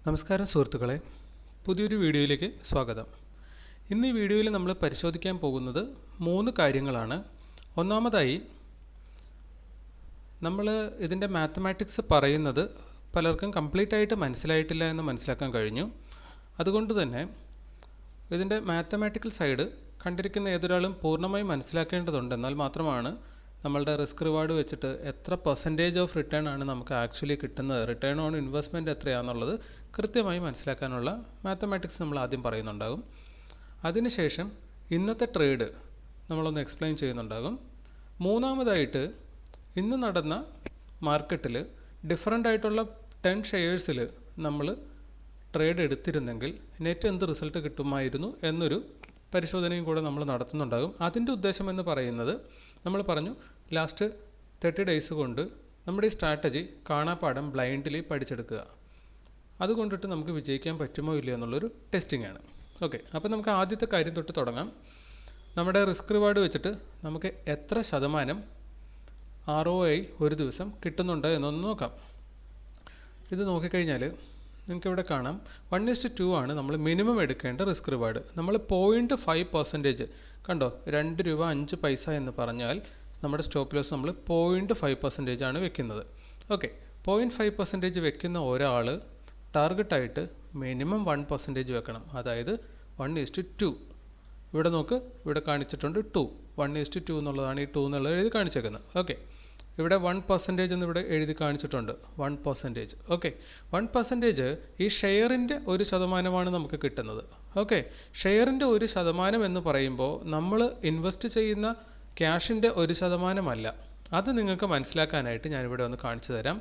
നമസ്കാരം സുഹൃത്തുക്കളെ, പുതിയൊരു വീഡിയോയിലേക്ക് സ്വാഗതം. ഇന്ന് ഈ വീഡിയോയിൽ നമ്മൾ പരിശോധിക്കാൻ പോകുന്നത് 3 കാര്യങ്ങളാണ്. ഒന്നാമതായി നമ്മൾ ഇതിൻ്റെ മാത്തമാറ്റിക്സ് പറയുന്നത് പലർക്കും കംപ്ലീറ്റ് ആയിട്ട് മനസ്സിലായിട്ടില്ല എന്ന് മനസ്സിലാക്കാൻ കഴിഞ്ഞു. അതുകൊണ്ട് തന്നെ ഇതിൻ്റെ മാത്തമാറ്റിക്കൽ സൈഡ് കണ്ടിരിക്കുന്ന ഏതൊരാളും പൂർണ്ണമായി മനസ്സിലാക്കേണ്ടതുണ്ട്. എന്നാൽ മാത്രമാണ് നമ്മളുടെ റിസ്ക് റിവാർഡ് വെച്ചിട്ട് എത്ര പെർസെൻറ്റേജ് ഓഫ് റിട്ടേൺ ആണ് നമുക്ക് ആക്ച്വലി കിട്ടുന്നത്, റിട്ടേൺ ഓൺ ഇൻവെസ്റ്റ്മെൻറ്റ് എത്രയാണെന്നുള്ളത് കൃത്യമായി മനസ്സിലാക്കാനുള്ള മാത്തമാറ്റിക്സ് നമ്മൾ ആദ്യം പറയുന്നുണ്ടാകും. അതിനുശേഷം ഇന്നത്തെ ട്രേഡ് നമ്മളൊന്ന് എക്സ്പ്ലെയിൻ ചെയ്യുന്നുണ്ടാകും. മൂന്നാമതായിട്ട് ഇന്ന് നടന്ന മാർക്കറ്റിൽ ഡിഫറൻ്റ് ആയിട്ടുള്ള 10 ഷെയർസിൽ നമ്മൾ ട്രേഡ് എടുത്തിരുന്നെങ്കിൽ നെറ്റ് എന്ത് റിസൾട്ട് കിട്ടുമായിരുന്നു എന്നൊരു പരിശോധനയും കൂടെ നമ്മൾ നടത്തുന്നുണ്ടാകും. അതിൻ്റെ ഉദ്ദേശം എന്ന് പറയുന്നത് നമ്മൾ പറഞ്ഞു ലാസ്റ്റ് 30 ഡേയ്സ് കൊണ്ട് നമ്മുടെ ഈ സ്ട്രാറ്റജി കാണാപ്പാഠം ബ്ലൈൻഡ്ലി പഠിച്ചെടുക്കുക. അതുകൊണ്ടിട്ട് നമുക്ക് വിജയിക്കാൻ പറ്റുമോ ഇല്ലയോ എന്നുള്ളൊരു ടെസ്റ്റിംഗ് ആണ്. ഓക്കെ, അപ്പോൾ നമുക്ക് ആദ്യത്തെ കാര്യം തൊട്ട് തുടങ്ങാം. നമ്മുടെ റിസ്ക് റിവാർഡ് വെച്ചിട്ട് നമുക്ക് എത്ര ശതമാനം ROI ഒരു ദിവസം കിട്ടുന്നുണ്ട് എന്നൊന്ന് നോക്കാം. ഇത് നോക്കിക്കഴിഞ്ഞാൽ നിങ്ങൾക്കിവിടെ കാണാം 1:2 ആണ് നമ്മൾ മിനിമം എടുക്കേണ്ട റിസ്ക് റിവാർഡ്. നമ്മൾ 0.5% കണ്ടോ, 2 രൂപ 5 പൈസ എന്ന് പറഞ്ഞാൽ നമ്മുടെ സ്റ്റോപ്പ് ലോസ് നമ്മൾ 0.5% ആണ് വെക്കുന്നത്. ഓക്കെ, 0.5% വെക്കുന്ന ഒരാൾ ടാർഗറ്റായിട്ട് മിനിമം 1% വെക്കണം. അതായത് 1:2. ഇവിടെ നോക്ക്, ഇവിടെ കാണിച്ചിട്ടുണ്ട് 2. 1:2 എന്നുള്ളതാണ് ഈ 2 എന്നുള്ളത് എഴുതി കാണിച്ചേക്കുന്നത്. ഓക്കെ, ഇവിടെ 1% എന്ന് ഇവിടെ എഴുതി കാണിച്ചിട്ടുണ്ട് 1%. ഓക്കെ, 1% ഈ ഷെയറിൻ്റെ 1% നമുക്ക് കിട്ടുന്നത്. ഓക്കെ, ഷെയറിൻ്റെ 1% എന്ന് പറയുമ്പോൾ നമ്മൾ ഇൻവെസ്റ്റ് ചെയ്യുന്ന ക്യാഷിൻ്റെ 1% അല്ല. അത് നിങ്ങൾക്ക് മനസ്സിലാക്കാനായിട്ട് ഞാനിവിടെ ഒന്ന് കാണിച്ചു തരാം.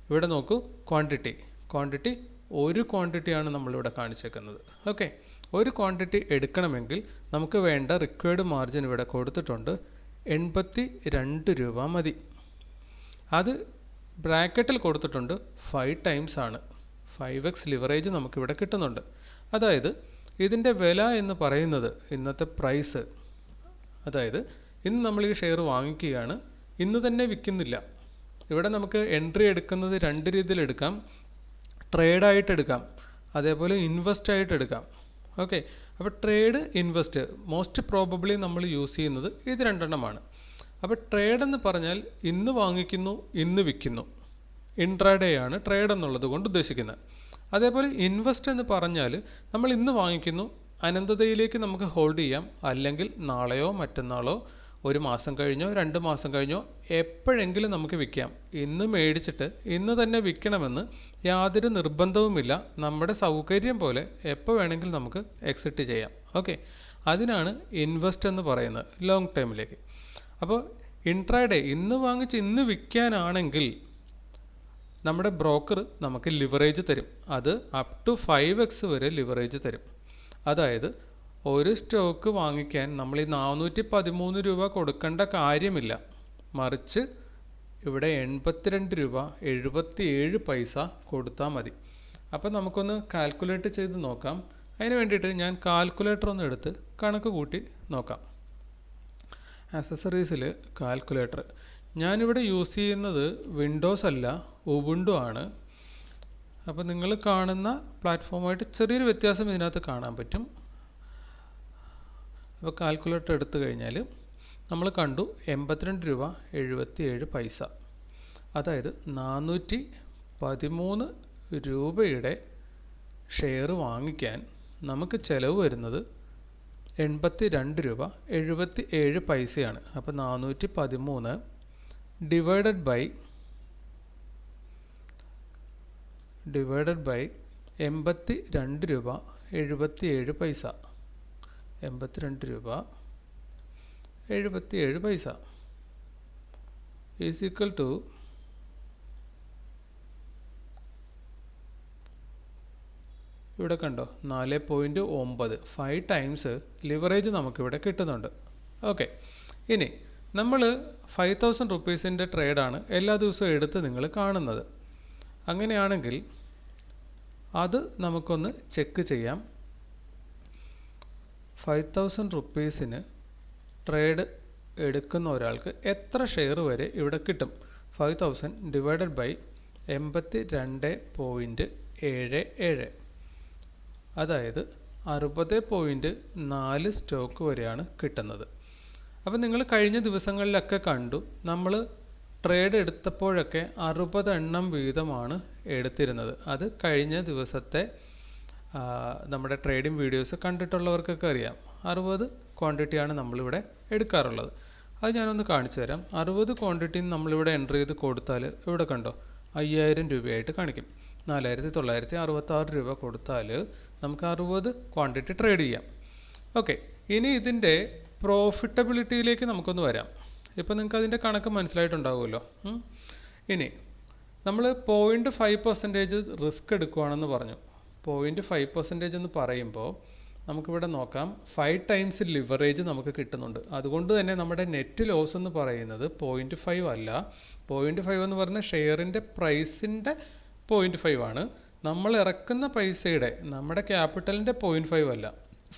ഇവിടെ നോക്കൂ, ക്വാണ്ടിറ്റി ഒരു ക്വാണ്ടിറ്റിയാണ് നമ്മളിവിടെ കാണിച്ചേക്കുന്നത്. ഓക്കെ, ഒരു ക്വാണ്ടിറ്റി എടുക്കണമെങ്കിൽ നമുക്ക് വേണ്ട റിക്വയർഡ് മാർജിൻ ഇവിടെ കൊടുത്തിട്ടുണ്ട് 82 രൂപ മതി. അത് ബ്രാക്കറ്റിൽ കൊടുത്തിട്ടുണ്ട് 5 ടൈംസ് ആണ്. 5x ലിവറേജ് നമുക്കിവിടെ കിട്ടുന്നുണ്ട്. അതായത് ഇതിൻ്റെ വില എന്ന് പറയുന്നത് ഇന്നത്തെ പ്രൈസ്, അതായത് ഇന്ന് നമ്മൾ ഈ ഷെയർ വാങ്ങിക്കുകയാണ്, ഇന്ന് തന്നെ വിൽക്കുന്നില്ല. ഇവിടെ നമുക്ക് എൻട്രി എടുക്കുന്നത് 2 രീതിയിൽ എടുക്കാം. ട്രേഡായിട്ട് എടുക്കാം, അതേപോലെ ഇൻവെസ്റ്റ് ആയിട്ട് എടുക്കാം. ഓക്കെ, അപ്പോൾ ട്രേഡ്, ഇൻവെസ്റ്റ് മോസ്റ്റ് പ്രോബബ്ലി നമ്മൾ യൂസ് ചെയ്യുന്നത് ഇത് 2 എണ്ണമാണ്. അപ്പോൾ ട്രേഡ് എന്ന് പറഞ്ഞാൽ ഇന്ന് വാങ്ങിക്കുന്നു ഇന്ന് വിൽക്കുന്നു, ഇൻട്രാഡേ ആണ് ട്രേഡ് എന്നുള്ളത് കൊണ്ട് ഉദ്ദേശിക്കുന്നത്. അതേപോലെ ഇൻവെസ്റ്റ് എന്ന് പറഞ്ഞാൽ നമ്മൾ ഇന്ന് വാങ്ങിക്കുന്നു, അനന്തതയിലേക്ക് നമുക്ക് ഹോൾഡ് ചെയ്യാം, അല്ലെങ്കിൽ നാളെയോ മറ്റന്നാളോ 1 മാസം കഴിഞ്ഞോ 2 മാസം കഴിഞ്ഞോ എപ്പോഴെങ്കിലും നമുക്ക് വിൽക്കാം. ഇന്ന് മേടിച്ചിട്ട് ഇന്ന് തന്നെ വിൽക്കണമെന്ന് യാതൊരു നിർബന്ധവുമില്ല. നമ്മുടെ സൗകര്യം പോലെ എപ്പോൾ വേണമെങ്കിലും നമുക്ക് എക്സിറ്റ് ചെയ്യാം. ഓക്കെ, അതിനാണ് ഇൻവെസ്റ്റ് എന്ന് പറയുന്നത് ലോങ് ടൈമിലേക്ക്. അപ്പോൾ ഇൻട്രാഡേ ഇന്ന് വാങ്ങിച്ച് ഇന്ന് വിൽക്കാനാണെങ്കിൽ നമ്മുടെ ബ്രോക്കർ നമുക്ക് ലിവറേജ് തരും. അത് അപ് ടു 5x വരെ ലിവറേജ് തരും. അതായത് ഒരു സ്റ്റോക്ക് വാങ്ങിക്കാൻ നമ്മൾ ഈ 413 രൂപ കൊടുക്കേണ്ട കാര്യമില്ല. മറിച്ച് ഇവിടെ 82 രൂപ 77 പൈസ കൊടുത്താൽ മതി. അപ്പോൾ നമുക്കൊന്ന് കാൽക്കുലേറ്റ് ചെയ്ത് നോക്കാം. അതിന് വേണ്ടിയിട്ട് ഞാൻ കാൽക്കുലേറ്റർ ഒന്ന് എടുത്ത് കണക്ക് കൂട്ടി നോക്കാം. ആക്സസറീസിൽ കാൽക്കുലേറ്റർ ഞാനിവിടെ യൂസ് ചെയ്യുന്നത് വിൻഡോസ് അല്ല, ഉബുണ്ടു ആണ്. അപ്പോൾ നിങ്ങൾ കാണുന്ന പ്ലാറ്റ്ഫോമായിട്ട് ചെറിയൊരു വ്യത്യാസം ഇതിനകത്ത് കാണാൻ പറ്റും. അപ്പോൾ കാൽക്കുലേറ്റർ എടുത്തു കഴിഞ്ഞാൽ നമ്മൾ കണ്ടു 82 രൂപ 77 പൈസ. അതായത് 413 രൂപയുടെ ഷെയർ വാങ്ങിക്കാൻ നമുക്ക് ചിലവ് വരുന്നത് 82 രൂപ 77 പൈസയാണ്. അപ്പോൾ 413 ഡിവൈഡഡ് ബൈ 82 രൂപ 77 പൈസ. 82 രൂപ 77 പൈസ ഈസ് ഈക്വൽ ടു ഇവിടെ കണ്ടോ 4.9. 5 ടൈംസ് ലിവറേജ് നമുക്കിവിടെ കിട്ടുന്നുണ്ട്. ഓക്കെ, ഇനി നമ്മൾ 5000 റുപ്പീസിൻ്റെ ട്രേഡാണ് എല്ലാ ദിവസവും എടുത്ത് നിങ്ങൾ കാണുന്നത്. അങ്ങനെയാണെങ്കിൽ അത് നമുക്കൊന്ന് ചെക്ക് ചെയ്യാം. 5000 റുപ്പീസിന് ട്രേഡ് എടുക്കുന്ന ഒരാൾക്ക് എത്ര ഷെയർ വരെ ഇവിടെ കിട്ടും? 5000 ഡിവൈഡഡ് ബൈ 82.7 0.77, അതായത് 60.4 സ്റ്റോക്ക് വരെയാണ് കിട്ടുന്നത്. അപ്പോൾ നിങ്ങൾ കഴിഞ്ഞ ദിവസങ്ങളിലൊക്കെ കണ്ടു, നമ്മൾ ട്രേഡ് എടുത്തപ്പോഴൊക്കെ 60 എണ്ണം വീതമാണ് എടുത്തിരുന്നത്. അത് കഴിഞ്ഞ ദിവസത്തെ നമ്മുടെ ട്രേഡിംഗ് വീഡിയോസ് കണ്ടിട്ടുള്ളവർക്കൊക്കെ അറിയാം. 60 ക്വാണ്ടിറ്റിയാണ് നമ്മളിവിടെ എടുക്കാറുള്ളത്. അത് ഞാനൊന്ന് കാണിച്ചു തരാം. 60 ക്വാണ്ടിറ്റി നമ്മളിവിടെ എൻ്റർ ചെയ്ത് കൊടുത്താൽ ഇവിടെ കണ്ടോ 5000 രൂപയായിട്ട് കാണിക്കും. 4966 രൂപ കൊടുത്താൽ നമുക്ക് 60 ക്വാണ്ടിറ്റി ട്രേഡ് ചെയ്യാം. ഓക്കെ, ഇനി ഇതിൻ്റെ പ്രോഫിറ്റബിലിറ്റിയിലേക്ക് നമുക്കൊന്ന് വരാം. ഇപ്പോൾ നിങ്ങൾക്ക് അതിൻ്റെ കണക്ക് മനസ്സിലായിട്ടുണ്ടാവുമല്ലോ. ഇനി നമ്മൾ 0.5% റിസ്ക് എടുക്കുകയാണെന്ന് പറഞ്ഞു. 0.5% എന്ന് പറയുമ്പോൾ നമുക്കിവിടെ നോക്കാം, 5 ടൈംസ് ലിവറേജ് നമുക്ക് കിട്ടുന്നുണ്ട്. അതുകൊണ്ട് തന്നെ നമ്മുടെ നെറ്റ് ലോസ് എന്ന് പറയുന്നത് 0.5 അല്ല. 0.5 എന്ന് പറയുന്ന ഷെയറിൻ്റെ പ്രൈസിൻ്റെ 0.5 ആണ്. നമ്മൾ ഇറക്കുന്ന പൈസയുടെ, നമ്മുടെ ക്യാപിറ്റലിൻ്റെ 0.5 അല്ല.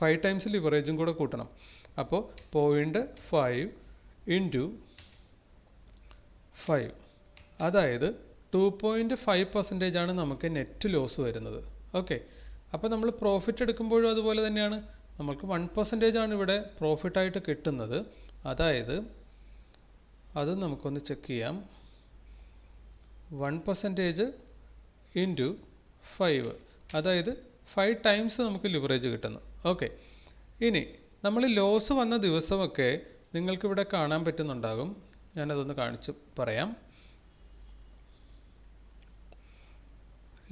5 ടൈംസ് ലിവറേജും കൂടെ കൂട്ടണം. അപ്പോൾ 0.5 ഇൻറ്റു 5, അതായത് 2.5% ആണ് നമുക്ക് നെറ്റ് ലോസ് വരുന്നത്. ഓക്കെ, അപ്പോൾ നമ്മൾ പ്രോഫിറ്റ് എടുക്കുമ്പോഴും അതുപോലെ തന്നെയാണ്. നമുക്ക് 1% ആണ് ഇവിടെ പ്രോഫിറ്റായിട്ട് കിട്ടുന്നത്. അതായത് അത് നമുക്കൊന്ന് ചെക്ക് ചെയ്യാം. 1% ഇൻറ്റു 5, അതായത് 5 ടൈംസ് നമുക്ക് ലിവറേജ് കിട്ടുന്നു. ഓക്കെ, ഇനി നമ്മൾ ലോസ് വന്ന ദിവസമൊക്കെ നിങ്ങൾക്കിവിടെ കാണാൻ പറ്റുന്നുണ്ടാകും. ഞാനതൊന്ന് കാണിച്ച് പറയാം.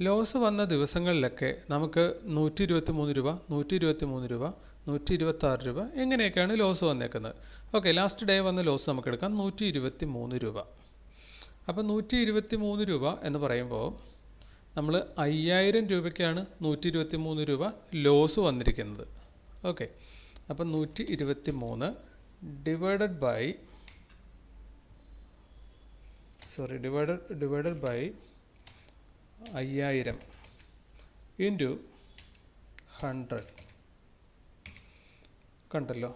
ലോസ് വന്ന ദിവസങ്ങളിലൊക്കെ നമുക്ക് 123 രൂപ, 123 രൂപ, 126 രൂപ എങ്ങനെയൊക്കെയാണ് ലോസ് വന്നേക്കുന്നത്. ഓക്കെ, ലാസ്റ്റ് ഡേ വന്ന ലോസ് നമുക്ക് എടുക്കാം 123 രൂപ. അപ്പോൾ 123 രൂപ എന്ന് പറയുമ്പോൾ നമ്മൾ 5000 രൂപയ്ക്കാണ് 123 രൂപ ലോസ് വന്നിരിക്കുന്നത്. ഓക്കെ, അപ്പം 123 ഡിവൈഡഡ് ബൈ 5000 ഇൻറ്റു 100 കണ്ടല്ലോ,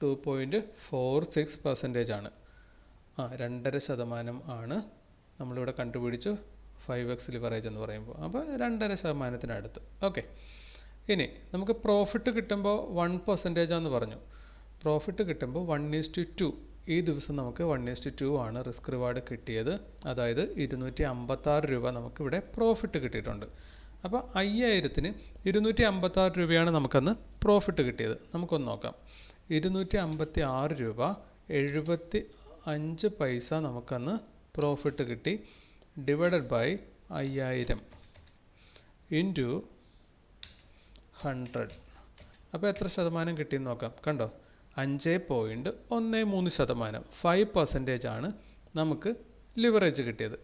2.46% ആണ്. 2.5% ആണ് നമ്മളിവിടെ കണ്ടുപിടിച്ചു 5x ലിവറേജ് എന്ന് പറയുമ്പോൾ. അപ്പോൾ 2.5%-നടുത്ത്. ഓക്കെ, ഇനി നമുക്ക് പ്രോഫിറ്റ് കിട്ടുമ്പോൾ 1% ആണെന്ന് പറഞ്ഞു. പ്രോഫിറ്റ് കിട്ടുമ്പോൾ 1:2. ഈ ദിവസം നമുക്ക് 1:2 ആണ് റിസ്ക് റിവാർഡ് കിട്ടിയത്. അതായത് 256 രൂപ നമുക്കിവിടെ പ്രോഫിറ്റ് കിട്ടിയിട്ടുണ്ട്. അപ്പോൾ 5000-ന് 256 രൂപയാണ് നമുക്കന്ന് പ്രോഫിറ്റ് കിട്ടിയത്. നമുക്കൊന്ന് നോക്കാം. 256 രൂപ 75 പൈസ നമുക്കന്ന് പ്രോഫിറ്റ് കിട്ടി. Divided by 5000 into 100. അപ്പോൾ എത്ര ശതമാനം കിട്ടിയെന്ന് നോക്കാം. കണ്ടോ, 5.13%, 5% ആണ് നമുക്ക് ലിവറേജ് കിട്ടിയത്.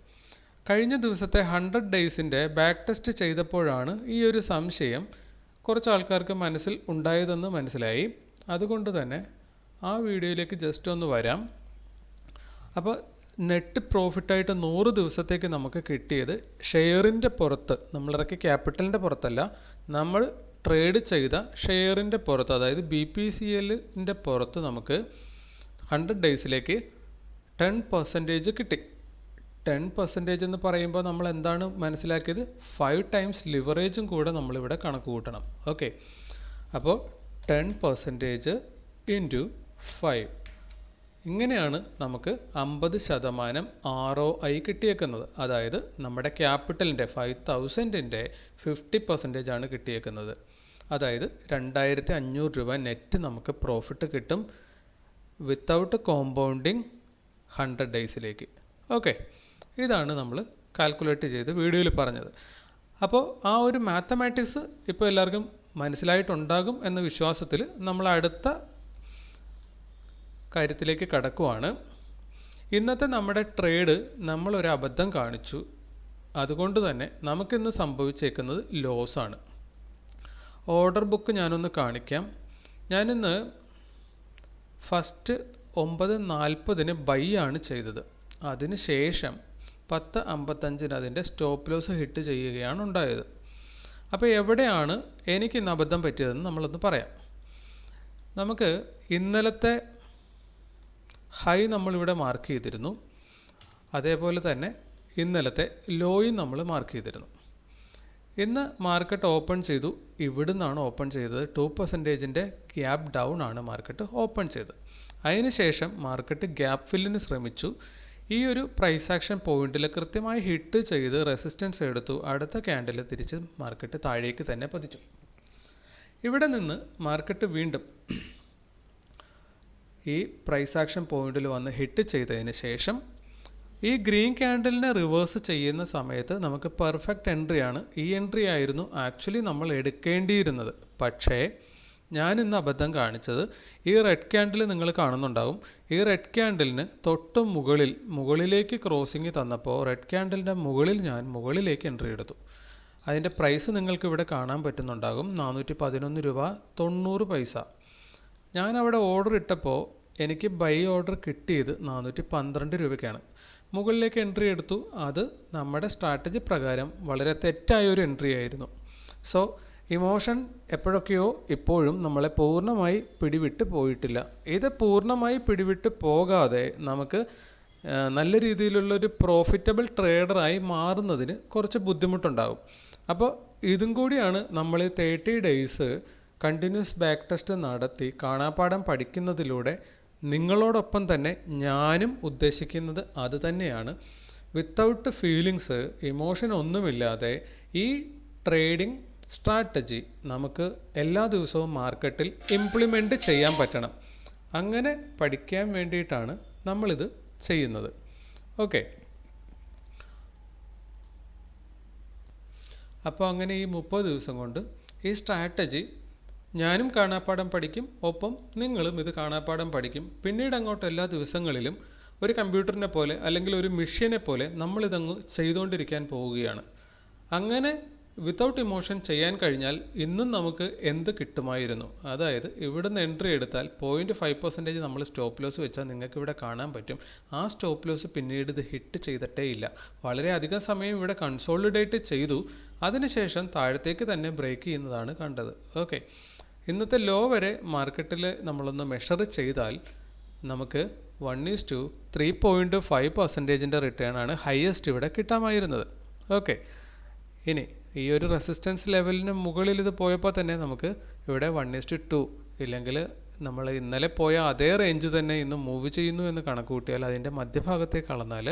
കഴിഞ്ഞ ദിവസത്തെ 100 ഡേയ്സിൻ്റെ ബാക്ക് ടെസ്റ്റ് ചെയ്തപ്പോഴാണ് ഈ ഒരു സംശയം കുറച്ച് ആൾക്കാർക്ക് മനസ്സിൽ ഉണ്ടായതെന്ന് മനസ്സിലായി. അതുകൊണ്ട് തന്നെ ആ വീഡിയോയിലേക്ക് ജസ്റ്റ് ഒന്ന് വരാം. അപ്പോൾ നെറ്റ് പ്രോഫിറ്റായിട്ട് 100 ദിവസത്തേക്ക് നമുക്ക് കിട്ടിയത് ഷെയറിൻ്റെ പുറത്ത്, നമ്മളിറക്കിയ ക്യാപിറ്റലിൻ്റെ പുറത്തല്ല, നമ്മൾ ട്രേഡ് ചെയ്ത ഷെയറിൻ്റെ പുറത്ത്, അതായത് BPCLൻ്റെ പുറത്ത് നമുക്ക് 100 ഡേയ്സിലേക്ക് 10% കിട്ടി. 10% എന്ന് പറയുമ്പോൾ നമ്മൾ എന്താണ് മനസ്സിലാക്കിയത്? 5 ടൈംസ് ലിവറേജും കൂടെ നമ്മളിവിടെ കണക്ക് കൂട്ടണം. ഓക്കെ, അപ്പോൾ 10% ഇൻറ്റു 5, ഇങ്ങനെയാണ് നമുക്ക് 50% ROI കിട്ടിയേക്കുന്നത്. അതായത് നമ്മുടെ ക്യാപിറ്റലിൻ്റെ 5000-ൻ്റെ 50% ആണ് കിട്ടിയേക്കുന്നത്. അതായത് 2500 രൂപ നെറ്റ് നമുക്ക് പ്രോഫിറ്റ് കിട്ടും വിത്തൗട്ട് കോമ്പൗണ്ടിങ് 100 ഡേയ്സിലേക്ക്. ഓക്കെ, ഇതാണ് നമ്മൾ കാൽക്കുലേറ്റ് ചെയ്ത് വീഡിയോയിൽ പറഞ്ഞത്. അപ്പോൾ ആ ഒരു മാത്തമാറ്റിക്സ് ഇപ്പോൾ എല്ലാവർക്കും മനസ്സിലായിട്ടുണ്ടാകും എന്ന വിശ്വാസത്തിൽ നമ്മൾ അടുത്ത കാര്യത്തിലേക്ക് കടക്കുവാണ്. ഇന്നത്തെ നമ്മുടെ ട്രേഡ് നമ്മളൊരു അബദ്ധം കാണിച്ചു. അതുകൊണ്ട് തന്നെ നമുക്കിന്ന് സംഭവിച്ചേക്കുന്നത് ലോസാണ്. ഓർഡർ ബുക്ക് ഞാനൊന്ന് കാണിക്കാം. ഞാനിന്ന് ഫസ്റ്റ് 9:40 ബൈ ആണ് ചെയ്തത്. അതിന് ശേഷം 10:55 അതിൻ്റെ സ്റ്റോപ്പ് ലോസ് ഹിറ്റ് ചെയ്യുകയാണ് ഉണ്ടായത്. അപ്പോൾ എവിടെയാണ് എനിക്കിന്ന് അബദ്ധം പറ്റിയതെന്ന് നമ്മളൊന്ന് പറയാം. നമുക്ക് ഇന്നലത്തെ ഹൈ നമ്മളിവിടെ മാർക്ക് ചെയ്തിരുന്നു. അതേപോലെ തന്നെ ഇന്നലത്തെ ലോയും നമ്മൾ മാർക്ക് ചെയ്തിരുന്നു. ഇന്ന് മാർക്കറ്റ് ഓപ്പൺ ചെയ്തു. ഇവിടുന്നാണ് ഓപ്പൺ ചെയ്തത്. 2% ഗ്യാപ്പ് ഡൗൺ ആണ് മാർക്കറ്റ് ഓപ്പൺ ചെയ്തത്. അതിനുശേഷം മാർക്കറ്റ് ഗ്യാപ്പ് ഫില്ലിന് ശ്രമിച്ചു. ഈ ഒരു പ്രൈസ് ആക്ഷൻ പോയിന്റിൽ കൃത്യമായി ഹിറ്റ് ചെയ്ത് റെസിസ്റ്റൻസ് എടുത്തു. അടുത്ത ക്യാൻഡിൽ തിരിച്ച് മാർക്കറ്റ് താഴേക്ക് തന്നെ പതിച്ചു. ഇവിടെ നിന്ന് മാർക്കറ്റ് വീണ്ടും ഈ പ്രൈസ് ആക്ഷൻ പോയിന്റിൽ വന്ന് ഹിറ്റ് ചെയ്തതിന് ശേഷം ഈ ഗ്രീൻ ക്യാൻഡലിനെ റിവേഴ്സ് ചെയ്യുന്ന സമയത്ത് നമുക്ക് പെർഫെക്റ്റ് എൻട്രിയാണ്. ഈ എൻട്രി ആയിരുന്നു ആക്ച്വലി നമ്മൾ എടുക്കേണ്ടിയിരുന്നത്. പക്ഷേ ഞാൻ ഇന്ന് അബദ്ധം കാണിച്ചത്, ഈ റെഡ് ക്യാൻഡിൽ നിങ്ങൾ കാണുന്നുണ്ടാവും. ഈ റെഡ് ക്യാൻഡിലിന് തൊട്ട് മുകളിലേക്ക് ക്രോസിങ് തന്നപ്പോൾ റെഡ് ക്യാൻഡലിൻ്റെ മുകളിൽ ഞാൻ മുകളിലേക്ക് എൻട്രി എടുത്തു. അതിൻ്റെ പ്രൈസ് നിങ്ങൾക്ക് ഇവിടെ കാണാൻ പറ്റുന്നുണ്ടാകും. 411 രൂപ 90 പൈസ. ഞാൻ അവിടെ ഓർഡർ ഇട്ടപ്പോൾ എനിക്ക് ബൈ ഓർഡർ കിട്ടിയത് 412 രൂപയ്ക്കാണ്. മുകളിലേക്ക് എൻട്രി എടുത്തു. അത് നമ്മുടെ സ്ട്രാറ്റജി പ്രകാരം വളരെ തെറ്റായൊരു എൻട്രി ആയിരുന്നു. സോ ഇമോഷൻ എപ്പോഴൊക്കെയോ ഇപ്പോഴും നമ്മളെ പൂർണ്ണമായി പിടിവിട്ട് പോയിട്ടില്ല. ഇത് പൂർണ്ണമായി പിടിവിട്ട് പോകാതെ നമുക്ക് നല്ല രീതിയിലുള്ളൊരു പ്രോഫിറ്റബിൾ ട്രേഡറായി മാറുന്നതിന് കുറച്ച് ബുദ്ധിമുട്ടുണ്ടാകും. അപ്പോൾ ഇതും കൂടിയാണ് നമ്മൾ 30 ഡേയ്സ് കണ്ടിന്യൂസ് ബാക്ക് ടെസ്റ്റ് നടത്തി കാണാപ്പാഠം പഠിക്കുന്നതിലൂടെ നിങ്ങളോടൊപ്പം തന്നെ ഞാനും ഉദ്ദേശിക്കുന്നത് അത് തന്നെയാണ്. വിത്തൗട്ട് ഫീലിങ്സ്, ഇമോഷൻ ഒന്നുമില്ലാതെ ഈ ട്രേഡിംഗ് സ്ട്രാറ്റജി നമുക്ക് എല്ലാ ദിവസവും മാർക്കറ്റിൽ ഇംപ്ലിമെൻറ്റ് ചെയ്യാൻ പറ്റണം. അങ്ങനെ പഠിക്കാൻ വേണ്ടിയിട്ടാണ് നമ്മളിത് ചെയ്യുന്നത്. ഓക്കെ, അപ്പോൾ അങ്ങനെ ഈ 30 ദിവസം കൊണ്ട് ഈ സ്ട്രാറ്റജി ഞാനും കാണാപ്പാഠം പഠിക്കും, ഒപ്പം നിങ്ങളും ഇത് കാണാപ്പാഠം പഠിക്കും. പിന്നീട് അങ്ങോട്ട് എല്ലാ ദിവസങ്ങളിലും ഒരു കമ്പ്യൂട്ടറിനെ പോലെ അല്ലെങ്കിൽ ഒരു മെഷീനെ പോലെ നമ്മളിതങ്ങ് ചെയ്തുകൊണ്ടിരിക്കാൻ പോവുകയാണ്. അങ്ങനെ വിത്തൗട്ട് ഇമോഷൻ ചെയ്യാൻ കഴിഞ്ഞാൽ ഇന്നും നമുക്ക് എന്ത് കിട്ടുമായിരുന്നു. അതായത് ഇവിടുന്ന് എൻട്രി എടുത്താൽ 0.5% നമ്മൾ സ്റ്റോപ്പ് ലോസ് വെച്ചാൽ നിങ്ങൾക്ക് ഇവിടെ കാണാൻ പറ്റും. ആ സ്റ്റോപ്പ് ലോസ് പിന്നീട് ഇത് ഹിറ്റ് ചെയ്തിട്ടേ ഇല്ല. വളരെയധികം സമയം ഇവിടെ കൺസോളിഡേറ്റ് ചെയ്തു. അതിനുശേഷം താഴത്തേക്ക് തന്നെ ബ്രേക്ക് ചെയ്യുന്നതാണ് കണ്ടത്. ഓക്കെ, ഇന്നത്തെ ലോ വരെ മാർക്കറ്റിൽ നമ്മളൊന്ന് മെഷർ ചെയ്താൽ നമുക്ക് 1:3.5% റിട്ടേൺ ആണ് ഹയസ്റ്റ് ഇവിടെ കിട്ടാമായിരുന്നത്. ഓക്കെ, ഇനി ഈ ഒരു റെസിസ്റ്റൻസ് ലെവലിന് മുകളിൽ ഇത് പോയപ്പോൾ തന്നെ നമുക്ക് ഇവിടെ 1:2 ഇല്ലെങ്കിൽ നമ്മൾ ഇന്നലെ പോയ അതേ റേഞ്ച് തന്നെ ഇന്ന് മൂവ് ചെയ്യുന്നു എന്ന് കണക്ക് കൂട്ടിയാൽ അതിൻ്റെ മധ്യഭാഗത്തേക്ക് അളന്നാൽ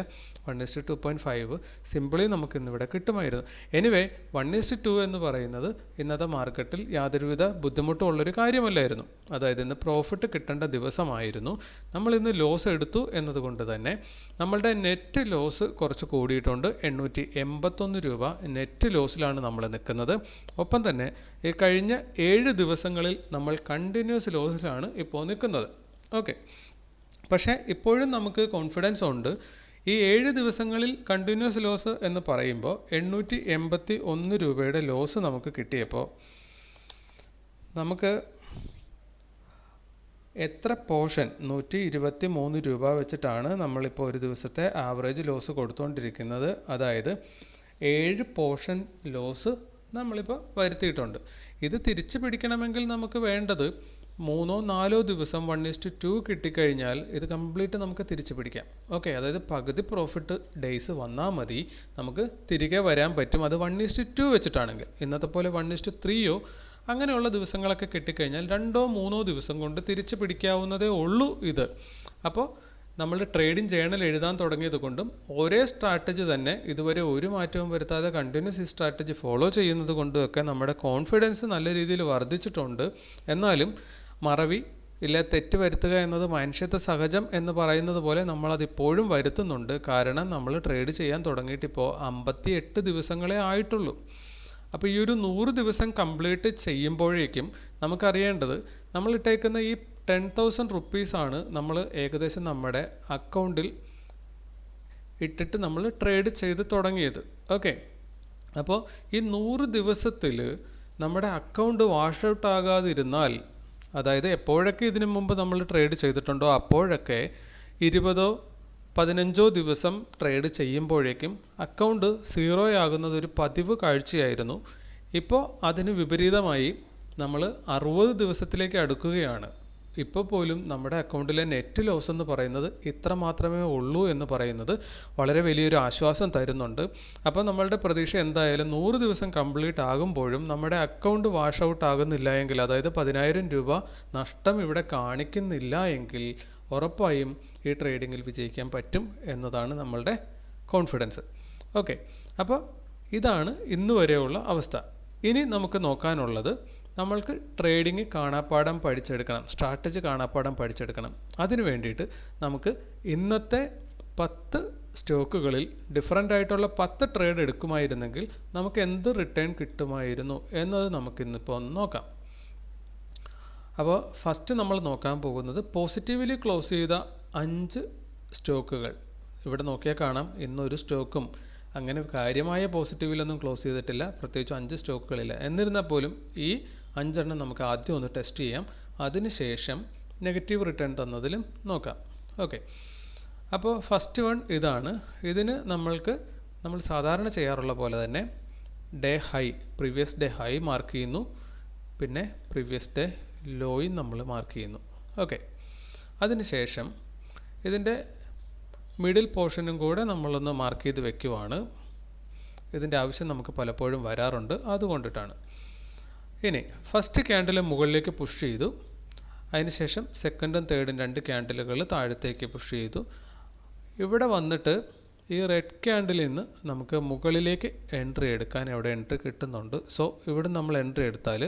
1:2.5 സിമ്പിളി നമുക്ക് ഇന്നിവിടെ കിട്ടുമായിരുന്നു. എനിവേ 1:2 എന്ന് പറയുന്നത് ഇന്നത്തെ മാർക്കറ്റിൽ യാതൊരുവിധ ബുദ്ധിമുട്ടും ഉള്ളൊരു കാര്യമല്ലായിരുന്നു. അതായത് ഇന്ന് പ്രോഫിറ്റ് കിട്ടേണ്ട ദിവസമായിരുന്നു. നമ്മൾ ഇന്ന് ലോസ് എടുത്തു എന്നതുകൊണ്ട് തന്നെ നമ്മളുടെ നെറ്റ് ലോസ് കുറച്ച് കൂടിയിട്ടുണ്ട്. 881 രൂപ നെറ്റ് ലോസിലാണ് നമ്മൾ നിൽക്കുന്നത്. ഒപ്പം തന്നെ ഈ കഴിഞ്ഞ 7 ദിവസങ്ങളിൽ നമ്മൾ കണ്ടിന്യൂസ് ലോസിലാണ് ഇപ്പോൾ നിൽക്കുന്നത്. ഓക്കെ, പക്ഷേ ഇപ്പോഴും നമുക്ക് കോൺഫിഡൻസ് ഉണ്ട്. ഈ 7 ദിവസങ്ങളിൽ കണ്ടിന്യൂസ് ലോസ് എന്ന് പറയുമ്പോൾ 881 രൂപയുടെ ലോസ് നമുക്ക് കിട്ടിയപ്പോൾ നമുക്ക് എത്ര പോർഷൻ 123 രൂപ വെച്ചിട്ടാണ് നമ്മളിപ്പോൾ ഒരു ദിവസത്തെ ആവറേജ് ലോസ് കൊടുത്തുകൊണ്ടിരിക്കുന്നത്. അതായത് 7 പോർഷൻ ലോസ് നമ്മളിപ്പോൾ വരുത്തിയിട്ടുണ്ട്. ഇത് തിരിച്ചു പിടിക്കണമെങ്കിൽ നമുക്ക് വേണ്ടത് 3-4 ദിവസം 1:2 കിട്ടിക്കഴിഞ്ഞാൽ ഇത് കംപ്ലീറ്റ് നമുക്ക് തിരിച്ചു പിടിക്കാം. ഓക്കെ, അതായത് പകുതി പ്രോഫിറ്റ് ഡേയ്സ് വന്നാൽ മതി, നമുക്ക് തിരികെ വരാൻ പറ്റും. അത് 1:2 വെച്ചിട്ടാണെങ്കിൽ. ഇന്നത്തെ പോലെ 1:3 അങ്ങനെയുള്ള ദിവസങ്ങളൊക്കെ കിട്ടിക്കഴിഞ്ഞാൽ 2-3 ദിവസം കൊണ്ട് തിരിച്ചു പിടിക്കാവുന്നതേ ഉള്ളൂ ഇത്. അപ്പോൾ നമ്മൾ ട്രേഡിംഗ് ജേണൽ എഴുതാൻ തുടങ്ങിയത് കൊണ്ടും ഒരേ സ്ട്രാറ്റജി തന്നെ ഇതുവരെ ഒരു മാറ്റവും വരുത്താതെ കണ്ടിന്യൂസ് ഈ സ്ട്രാറ്റജി ഫോളോ ചെയ്യുന്നത് കൊണ്ടും ഒക്കെ നമ്മുടെ കോൺഫിഡൻസ് നല്ല രീതിയിൽ വർദ്ധിച്ചിട്ടുണ്ട്. എന്നാലും മറവി ഇല്ല, തെറ്റ് വരുത്തുക എന്നത് മനുഷ്യത്വ സഹജം എന്ന് പറയുന്നത് പോലെ നമ്മളതിപ്പോഴും വരുത്തുന്നുണ്ട്. കാരണം നമ്മൾ ട്രേഡ് ചെയ്യാൻ തുടങ്ങിയിട്ടിപ്പോൾ 58 ദിവസങ്ങളേ ആയിട്ടുള്ളൂ. അപ്പോൾ ഈ ഒരു 100 ദിവസം കംപ്ലീറ്റ് ചെയ്യുമ്പോഴേക്കും നമുക്കറിയേണ്ടത് നമ്മൾ ഇട്ടേക്കുന്ന ഈ 10,000 റുപ്പീസാണ് നമ്മൾ ഏകദേശം നമ്മുടെ അക്കൗണ്ടിൽ ഇട്ടിട്ട് നമ്മൾ ട്രേഡ് ചെയ്ത് തുടങ്ങിയത്. ഓക്കെ, അപ്പോൾ ഈ 100 ദിവസത്തിൽ നമ്മുടെ അക്കൗണ്ട് വാഷ് ഔട്ട് ആകാതിരുന്നാൽ, അതായത് എപ്പോഴൊക്കെ ഇതിനു മുമ്പ് നമ്മൾ ട്രേഡ് ചെയ്തിട്ടുണ്ടോ അപ്പോഴൊക്കെ 20-15 ദിവസം ട്രേഡ് ചെയ്യുമ്പോഴേക്കും അക്കൗണ്ട് 0 ആകുന്നത് ഒരു പതിവ് കാഴ്ചയായിരുന്നു. ഇപ്പോൾ അതിന് വിപരീതമായി നമ്മൾ 60 ദിവസത്തിലേക്ക് അടുക്കുകയാണ്. ഇപ്പോൾ പോലും നമ്മുടെ അക്കൗണ്ടിലെ നെറ്റ് ലോസ് എന്ന് പറയുന്നത് ഇത്ര മാത്രമേ ഉള്ളൂ എന്ന് പറയുന്നത് വളരെ വലിയൊരു ആശ്വാസം തരുന്നുണ്ട്. അപ്പോൾ നമ്മളുടെ പ്രതീക്ഷ എന്തായാലും 100 ദിവസം കംപ്ലീറ്റ് ആകുമ്പോഴും നമ്മുടെ അക്കൗണ്ട് വാഷ് ഔട്ട് ആകുന്നില്ല എങ്കിൽ, അതായത് 10,000 രൂപ നഷ്ടം ഇവിടെ കാണിക്കുന്നില്ല എങ്കിൽ ഉറപ്പായും ഈ ട്രേഡിങ്ങിൽ വിജയിക്കാൻ പറ്റും എന്നതാണ് നമ്മളുടെ കോൺഫിഡൻസ്. ഓക്കെ, അപ്പോൾ ഇതാണ് ഇന്ന് വരെയുള്ള അവസ്ഥ. ഇനി നമുക്ക് നോക്കാനുള്ളത്, നമ്മൾക്ക് ട്രേഡിങ് കാണാപ്പാഠം പഠിച്ചെടുക്കണം, സ്ട്രാറ്റജി കാണാപ്പാഠം പഠിച്ചെടുക്കണം. അതിനു വേണ്ടിയിട്ട് നമുക്ക് ഇന്നത്തെ 10 സ്റ്റോക്കുകളിൽ ഡിഫറൻ്റ് ആയിട്ടുള്ള 10 ട്രേഡ് എടുക്കുമായിരുന്നെങ്കിൽ നമുക്ക് എന്ത് റിട്ടേൺ കിട്ടുമായിരുന്നു എന്നത് നമുക്കിന്നിപ്പോൾ ഒന്ന് നോക്കാം. അപ്പോൾ ഫസ്റ്റ് നമ്മൾ നോക്കാൻ പോകുന്നത് പോസിറ്റീവ്ലി ക്ലോസ് ചെയ്ത 5 സ്റ്റോക്കുകൾ. ഇവിടെ നോക്കിയാൽ കാണാം ഇന്നൊരു സ്റ്റോക്കും അങ്ങനെ കാര്യമായ പോസിറ്റീവിലൊന്നും ക്ലോസ് ചെയ്തിട്ടില്ല, പ്രത്യേകിച്ച് 5 സ്റ്റോക്കുകളില്ല. എന്നിരുന്നാൽ പോലും ഈ 5 എണ്ണം നമുക്ക് ആദ്യം ഒന്ന് ടെസ്റ്റ് ചെയ്യാം, അതിനുശേഷം നെഗറ്റീവ് റിട്ടേൺ തന്നതിലും നോക്കാം. ഓക്കെ, അപ്പോൾ ഫസ്റ്റ് വൺ ഇതാണ്. ഇതിന് നമ്മൾ സാധാരണ ചെയ്യാറുള്ള പോലെ തന്നെ day high, previous day high mark ചെയ്യുന്നു, പിന്നെ പ്രീവിയസ് ഡേ ലോയും നമ്മൾ മാർക്ക് ചെയ്യുന്നു. ഓക്കെ, അതിനുശേഷം ഇതിൻ്റെ മിഡിൽ പോർഷനും കൂടെ നമ്മളൊന്ന് മാർക്ക് ചെയ്ത് വെക്കുവാണ്. ഇതിൻ്റെ ആവശ്യം നമുക്ക് പലപ്പോഴും വരാറുണ്ട്, അതുകൊണ്ടിട്ടാണ്. ഇനി ഫസ്റ്റ് ക്യാൻഡിൽ മുകളിലേക്ക് പുഷ് ചെയ്തു, അതിനുശേഷം സെക്കൻഡും തേർഡും 2 ക്യാൻഡിലുകൾ താഴത്തേക്ക് പുഷ് ചെയ്തു. ഇവിടെ വന്നിട്ട് ഈ റെഡ് ക്യാൻഡിലിൽ നിന്ന് നമുക്ക് മുകളിലേക്ക് എൻട്രി എടുക്കാൻ ഇവിടെ എൻട്രി കിട്ടുന്നുണ്ട്. സോ ഇവിടെ നമ്മൾ എൻട്രി എടുത്താൽ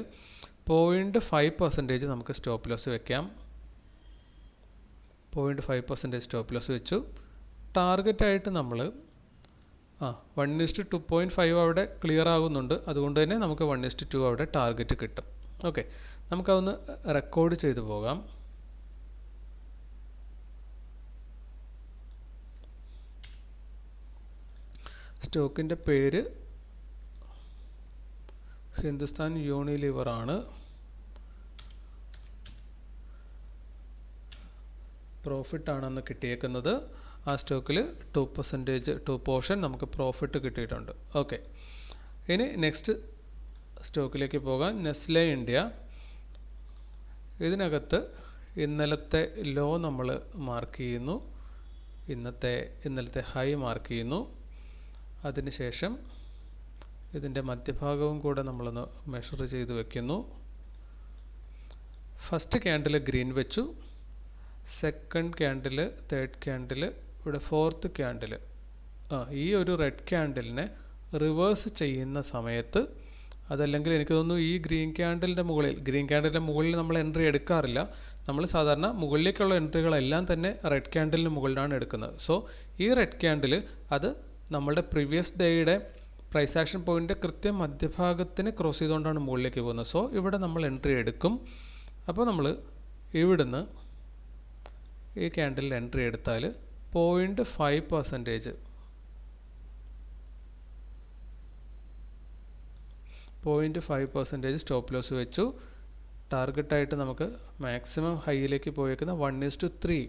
0.5% നമുക്ക് സ്റ്റോപ്പ് ലോസ് വെക്കാം. 0.5% സ്റ്റോപ്പ് ലോസ് വെച്ചു. ടാർഗറ്റായിട്ട് നമ്മൾ 1:2.5 അവിടെ ക്ലിയർ ആകുന്നുണ്ട്, അതുകൊണ്ട് തന്നെ നമുക്ക് 1:2 അവിടെ ടാർഗറ്റ് കിട്ടും. ഓക്കെ, നമുക്കതൊന്ന് റെക്കോർഡ് ചെയ്തു പോകാം. സ്റ്റോക്കിൻ്റെ പേര് ഹിന്ദുസ്ഥാൻ യൂണിലിവർ ആണ്. പ്രോഫിറ്റ് ആണെന്ന് കിട്ടിയേക്കുന്നത്. ആ സ്റ്റോക്കിൽ 2 പോർഷൻ നമുക്ക് പ്രോഫിറ്റ് കിട്ടിയിട്ടുണ്ട്. ഓക്കെ, ഇനി നെക്സ്റ്റ് സ്റ്റോക്കിലേക്ക് പോകാം. Nestle India. ഇതിനകത്ത് ഇന്നലത്തെ ലോ നമ്മൾ മാർക്ക് ചെയ്യുന്നു, ഇന്നലത്തെ ഹൈ മാർക്ക് ചെയ്യുന്നു. അതിനുശേഷം ഇതിൻ്റെ മധ്യഭാഗവും കൂടെ നമ്മളൊന്ന് മെഷർ ചെയ്ത് വയ്ക്കുന്നു. ഫസ്റ്റ് ക്യാൻഡിൽ ഗ്രീൻ വെച്ചു, സെക്കൻഡ് ക്യാൻഡിൽ, തേർഡ് ക്യാൻഡിൽ, ഇവിടെ ഫോർത്ത് ക്യാൻഡിൽ. ഈ ഒരു റെഡ് ക്യാൻഡിലിനെ റിവേഴ്സ് ചെയ്യുന്ന സമയത്ത്, അതല്ലെങ്കിൽ എനിക്ക് തോന്നുന്നു ഈ ഗ്രീൻ ക്യാൻഡിലിൻ്റെ മുകളിൽ നമ്മൾ എൻട്രി എടുക്കാറില്ല. നമ്മൾ സാധാരണ മുകളിലേക്കുള്ള എൻട്രികളെല്ലാം തന്നെ റെഡ് ക്യാൻഡിലിന് മുകളിലാണ് എടുക്കുന്നത്. സോ ഈ റെഡ് ക്യാൻഡിൽ അത് നമ്മളുടെ പ്രീവിയസ് ഡേയുടെ പ്രൈസ് ആക്ഷൻ പോയിൻ്റ് കൃത്യം മധ്യഭാഗത്തിന് ക്രോസ് ചെയ്തുകൊണ്ടാണ് മുകളിലേക്ക് പോകുന്നത്. സോ ഇവിടെ നമ്മൾ എൻട്രി എടുക്കും. അപ്പോൾ നമ്മൾ ഇവിടുന്ന് ഈ ക്യാൻഡിലിൽ എൻട്രി എടുത്താൽ 0.5% സ്റ്റോപ്പ് ലോസ് വെച്ചു. ടാർഗറ്റായിട്ട് നമുക്ക് മാക്സിമം ഹൈയിലേക്ക് പോയേക്കുന്ന 1:3.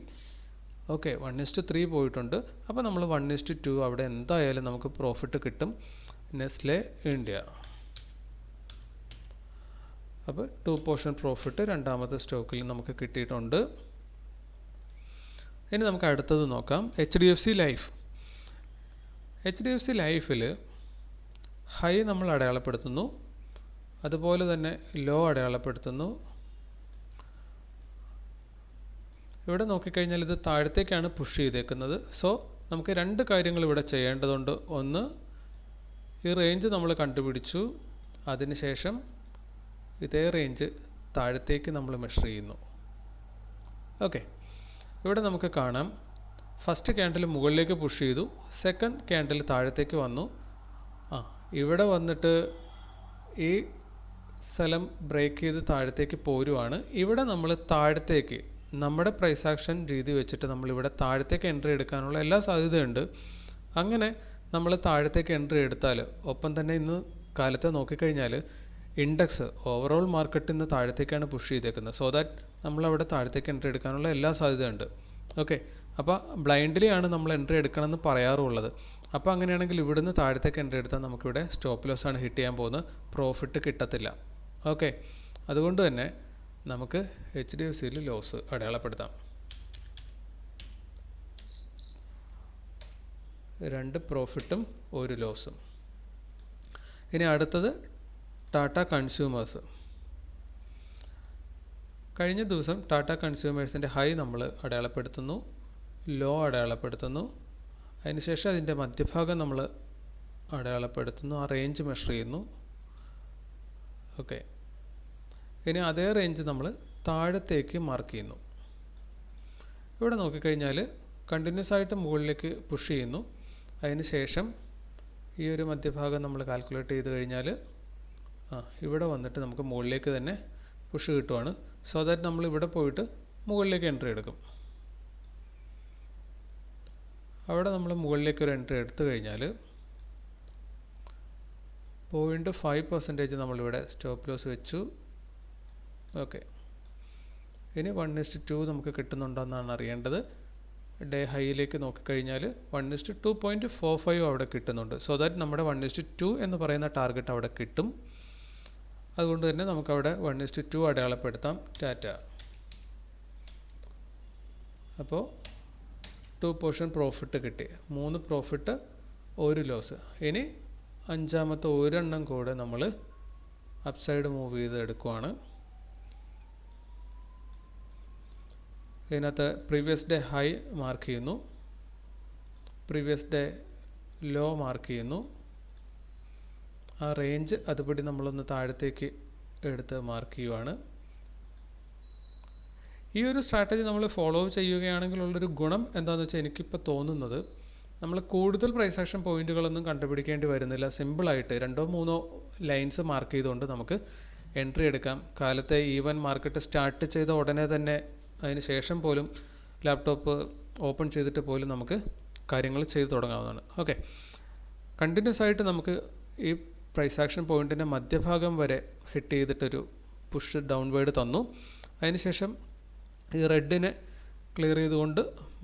ഓക്കെ, 1:3 പോയിട്ടുണ്ട്. അപ്പോൾ നമ്മൾ 1:2 അവിടെ എന്തായാലും നമുക്ക് പ്രോഫിറ്റ് കിട്ടും. Nestle India. അപ്പോൾ 2 പോർഷൻ പ്രോഫിറ്റ് രണ്ടാമത്തെ സ്റ്റോക്കിൽ നമുക്ക് കിട്ടിയിട്ടുണ്ട്. ഇനി നമുക്ക് അടുത്തത് നോക്കാം. HDFC life. HDFC ലൈഫിൽ ഹൈ നമ്മൾ അടയാളപ്പെടുത്തുന്നു, അതുപോലെ തന്നെ ലോ അടയാളപ്പെടുത്തുന്നു. ഇവിടെ നോക്കിക്കഴിഞ്ഞാൽ ഇത് താഴത്തേക്കാണ് പുഷ് ചെയ്തേക്കുന്നത്. സോ നമുക്ക് 2 കാര്യങ്ങൾ ഇവിടെ ചെയ്യേണ്ടതുണ്ട്. ഒന്ന്, ഈ റേഞ്ച് നമ്മൾ കണ്ടുപിടിച്ചു, അതിനുശേഷം ഇതേ റേഞ്ച് താഴത്തേക്ക് നമ്മൾ മെഷർ ചെയ്യുന്നു. ഓക്കെ, ഇവിടെ നമുക്ക് കാണാം ഫസ്റ്റ് ക്യാൻഡിൽ മുകളിലേക്ക് പുഷ് ചെയ്തു, സെക്കൻഡ് ക്യാൻഡിൽ താഴത്തേക്ക് വന്നു. ഇവിടെ വന്നിട്ട് ഈ സ്ഥലം ബ്രേക്ക് ചെയ്ത് താഴത്തേക്ക് പോരുവാണ്. ഇവിടെ നമ്മൾ താഴത്തേക്ക് നമ്മുടെ പ്രൈസ് ആക്ഷൻ രീതി വെച്ചിട്ട് നമ്മളിവിടെ താഴത്തേക്ക് എൻട്രി എടുക്കാനുള്ള എല്ലാ സാധ്യതയുണ്ട്. അങ്ങനെ നമ്മൾ താഴത്തേക്ക് എൻട്രി എടുത്താൽ, ഒപ്പം തന്നെ ഇന്ന് കാലത്തെ നോക്കിക്കഴിഞ്ഞാൽ ഇൻഡെക്സ് ഓവറോൾ മാർക്കറ്റിൽ നിന്ന് താഴത്തേക്കാണ് പുഷ് ചെയ്തേക്കുന്നത്. സോ ദാറ്റ് നമ്മളവിടെ താഴത്തേക്ക് എൻട്രി എടുക്കാനുള്ള എല്ലാ സാധ്യതയുണ്ട്. ഓക്കെ, അപ്പോൾ ബ്ലൈൻഡ്ലി ആണ് നമ്മൾ എൻട്രി എടുക്കണമെന്ന് പറയാറുള്ളത്. അപ്പോൾ അങ്ങനെയാണെങ്കിൽ ഇവിടുന്ന് താഴത്തേക്ക് എൻട്രി എടുത്താൽ നമുക്കിവിടെ സ്റ്റോപ്പ് ലോസ് ആണ് ഹിറ്റ് ചെയ്യാൻ പോകുന്നത്, പ്രോഫിറ്റ് കിട്ടത്തില്ല. ഓക്കെ, അതുകൊണ്ട് തന്നെ നമുക്ക് HDFCയിൽ ലോസ് അടയാളപ്പെടുത്താം. 2 പ്രോഫിറ്റും 1 ലോസും. ഇനി അടുത്തത് ടാറ്റ കൺസ്യൂമേഴ്സ്. കഴിഞ്ഞ ദിവസം ടാറ്റ കൺസ്യൂമേഴ്സിൻ്റെ ഹൈ നമ്മൾ അടയാളപ്പെടുത്തുന്നു, ലോ അടയാളപ്പെടുത്തുന്നു, അതിനുശേഷം അതിൻ്റെ മധ്യഭാഗം നമ്മൾ അടയാളപ്പെടുത്തുന്നു, ആ റേഞ്ച് മെഷർ ചെയ്യുന്നു. ഓക്കെ, ഇനി അതേ റേഞ്ച് നമ്മൾ താഴത്തേക്ക് മാർക്ക് ചെയ്യുന്നു. ഇവിടെ നോക്കിക്കഴിഞ്ഞാൽ കണ്ടിന്യൂസ് ആയിട്ട് മുകളിലേക്ക് പുഷ് ചെയ്യുന്നു. അതിന് ശേഷം ഈ ഒരു മധ്യഭാഗം നമ്മൾ കാൽക്കുലേറ്റ് ചെയ്ത് കഴിഞ്ഞാൽ ഇവിടെ വന്നിട്ട് നമുക്ക് മുകളിലേക്ക് തന്നെ പുഷ് കിട്ടുവാണ്. സോ ദാറ്റ് നമ്മൾ ഇവിടെ പോയിട്ട് മുകളിലേക്ക് എൻട്രി എടുക്കും. അവിടെ നമ്മൾ മുകളിലേക്ക് ഒരു എൻട്രി എടുത്തു കഴിഞ്ഞാൽ 0.5% നമ്മളിവിടെ സ്റ്റോപ്പ് ലോസ് വെച്ചു. ഓക്കെ, ഇനി 1:2 നമുക്ക് കിട്ടുന്നുണ്ടോയെന്നാണ് അറിയേണ്ടത്. ഡേ ഹൈയിലേക്ക് നോക്കിക്കഴിഞ്ഞാൽ 1:2.45 അവിടെ കിട്ടുന്നുണ്ട്. സോ ദാറ്റ് നമ്മുടെ 1:2 എന്ന് പറയുന്ന ടാർഗറ്റ് അവിടെ കിട്ടും. അതുകൊണ്ട് തന്നെ നമുക്കവിടെ 1:2 അടയാളപ്പെടുത്താം ടാറ്റ. അപ്പോൾ 2% പ്രോഫിറ്റ് കിട്ടി, 3 പ്രോഫിറ്റ് 1 ലോസ്. ഇനി അഞ്ചാമത്തെ ഒരെണ്ണം കൂടെ നമ്മൾ അപ്സൈഡ് മൂവ് ചെയ്ത് എടുക്കുവാണ്. ഇതിനകത്ത് പ്രീവിയസ് ഡേ ഹൈ മാർക്ക് ചെയ്യുന്നു, പ്രീവിയസ് ഡേ ലോ മാർക്ക് ചെയ്യുന്നു. ആ റേഞ്ച് അതുപടി നമ്മളൊന്ന് താഴത്തേക്ക് എടുത്ത് മാർക്ക് ചെയ്യുവാണ്. ഈ ഒരു സ്ട്രാറ്റജി നമ്മൾ ഫോളോ ചെയ്യുകയാണെങ്കിലുള്ളൊരു ഗുണം എന്താണെന്ന് വെച്ചാൽ എനിക്കിപ്പോൾ തോന്നുന്നത്, നമ്മൾ കൂടുതൽ പ്രൈസ് ആക്ഷൻ പോയിന്റുകളൊന്നും കണ്ടുപിടിക്കേണ്ടി വരുന്നില്ല. സിമ്പിളായിട്ട് 2-3 ലൈൻസ് മാർക്ക് ചെയ്തുകൊണ്ട് നമുക്ക് എൻട്രി എടുക്കാം. കാലത്തെ ഈവൻ മാർക്കറ്റ് സ്റ്റാർട്ട് ചെയ്ത ഉടനെ തന്നെ അതിന് ശേഷം പോലും ലാപ്ടോപ്പ് ഓപ്പൺ ചെയ്തിട്ട് പോലും നമുക്ക് കാര്യങ്ങൾ ചെയ്തു തുടങ്ങാവുന്നതാണ്. ഓക്കെ, കണ്ടിന്യൂസ് ആയിട്ട് നമുക്ക് ഈ പ്രൈസ് ആക്ഷൻ പോയിൻറ്റിൻ്റെ മധ്യഭാഗം വരെ ഹിറ്റ് ചെയ്തിട്ടൊരു പുഷ് ഡൗൺവേർഡ് തന്നു. അതിനുശേഷം ഈ റെഡിനെ ക്ലിയർ ചെയ്തുകൊണ്ട്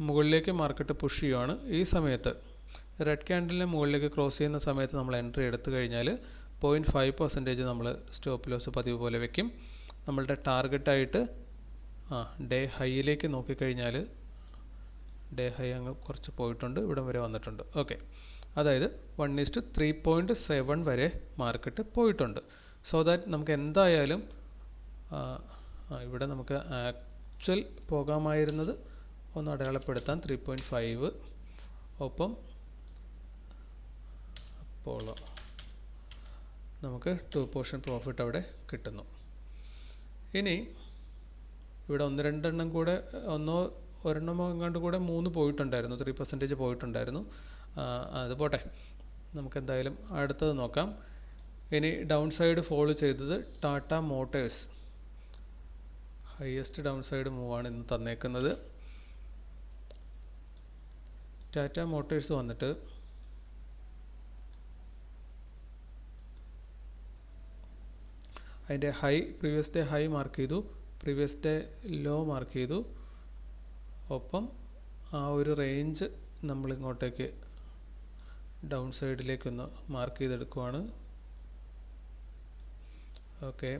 മുകളിലേക്ക് മാർക്കറ്റ് പുഷ് ചെയ്യുകയാണ്. ഈ സമയത്ത് റെഡ് ക്യാൻഡലിനെ മുകളിലേക്ക് ക്രോസ് ചെയ്യുന്ന സമയത്ത് നമ്മൾ എൻട്രി എടുത്തു കഴിഞ്ഞാൽ 0.5% നമ്മൾ സ്റ്റോപ്പ് ലോസ് പതിവ് പോലെ വയ്ക്കും. നമ്മളുടെ ടാർഗറ്റായിട്ട് ഡേ ഹൈയിലേക്ക് നോക്കിക്കഴിഞ്ഞാൽ ഡേ ഹൈ അങ്ങ് കുറച്ച് പോയിട്ടുണ്ട്, ഇവിടം വരെ വന്നിട്ടുണ്ട്. ഓക്കെ, അതായത് 1:3.7 വരെ മാർക്കറ്റ് പോയിട്ടുണ്ട്. സോ ദാറ്റ് നമുക്ക് എന്തായാലും ഇവിടെ നമുക്ക് ആക്ച്വൽ പോകാമായിരുന്നത് ഒന്ന് അടയാളപ്പെടുത്താൻ 3.5, ഒപ്പം അപ്പോൾ നമുക്ക് 2% പ്രോഫിറ്റ് അവിടെ കിട്ടുന്നു. ഇനി ഇവിടെ 1-2 കൂടെ ഒരെണ്ണം എങ്ങാണ്ട് കൂടെ 3 പോയിട്ടുണ്ടായിരുന്നു, 3% പോയിട്ടുണ്ടായിരുന്നു. അത് പോട്ടെ, നമുക്കെന്തായാലും അടുത്തത് നോക്കാം. ഇനി ഡൗൺ സൈഡ് ഫോളോ ചെയ്തത് Tata motors. Highest down side മൂവാണ് ഇന്ന് തന്നേക്കുന്നത്. ടാറ്റ മോട്ടേഴ്സ് വന്നിട്ട് അതിൻ്റെ high previous day high mark ചെയ്തു, പ്രീവിയസ് ഡേ ലോ മാർക്ക് ചെയ്തു, ഒപ്പം ആ ഒരു റേഞ്ച് നമ്മളിങ്ങോട്ടേക്ക് ഡൗൺ സൈഡിലേക്കൊന്ന് മാർക്ക് ചെയ്തെടുക്കുവാണ്. ഓക്കെ,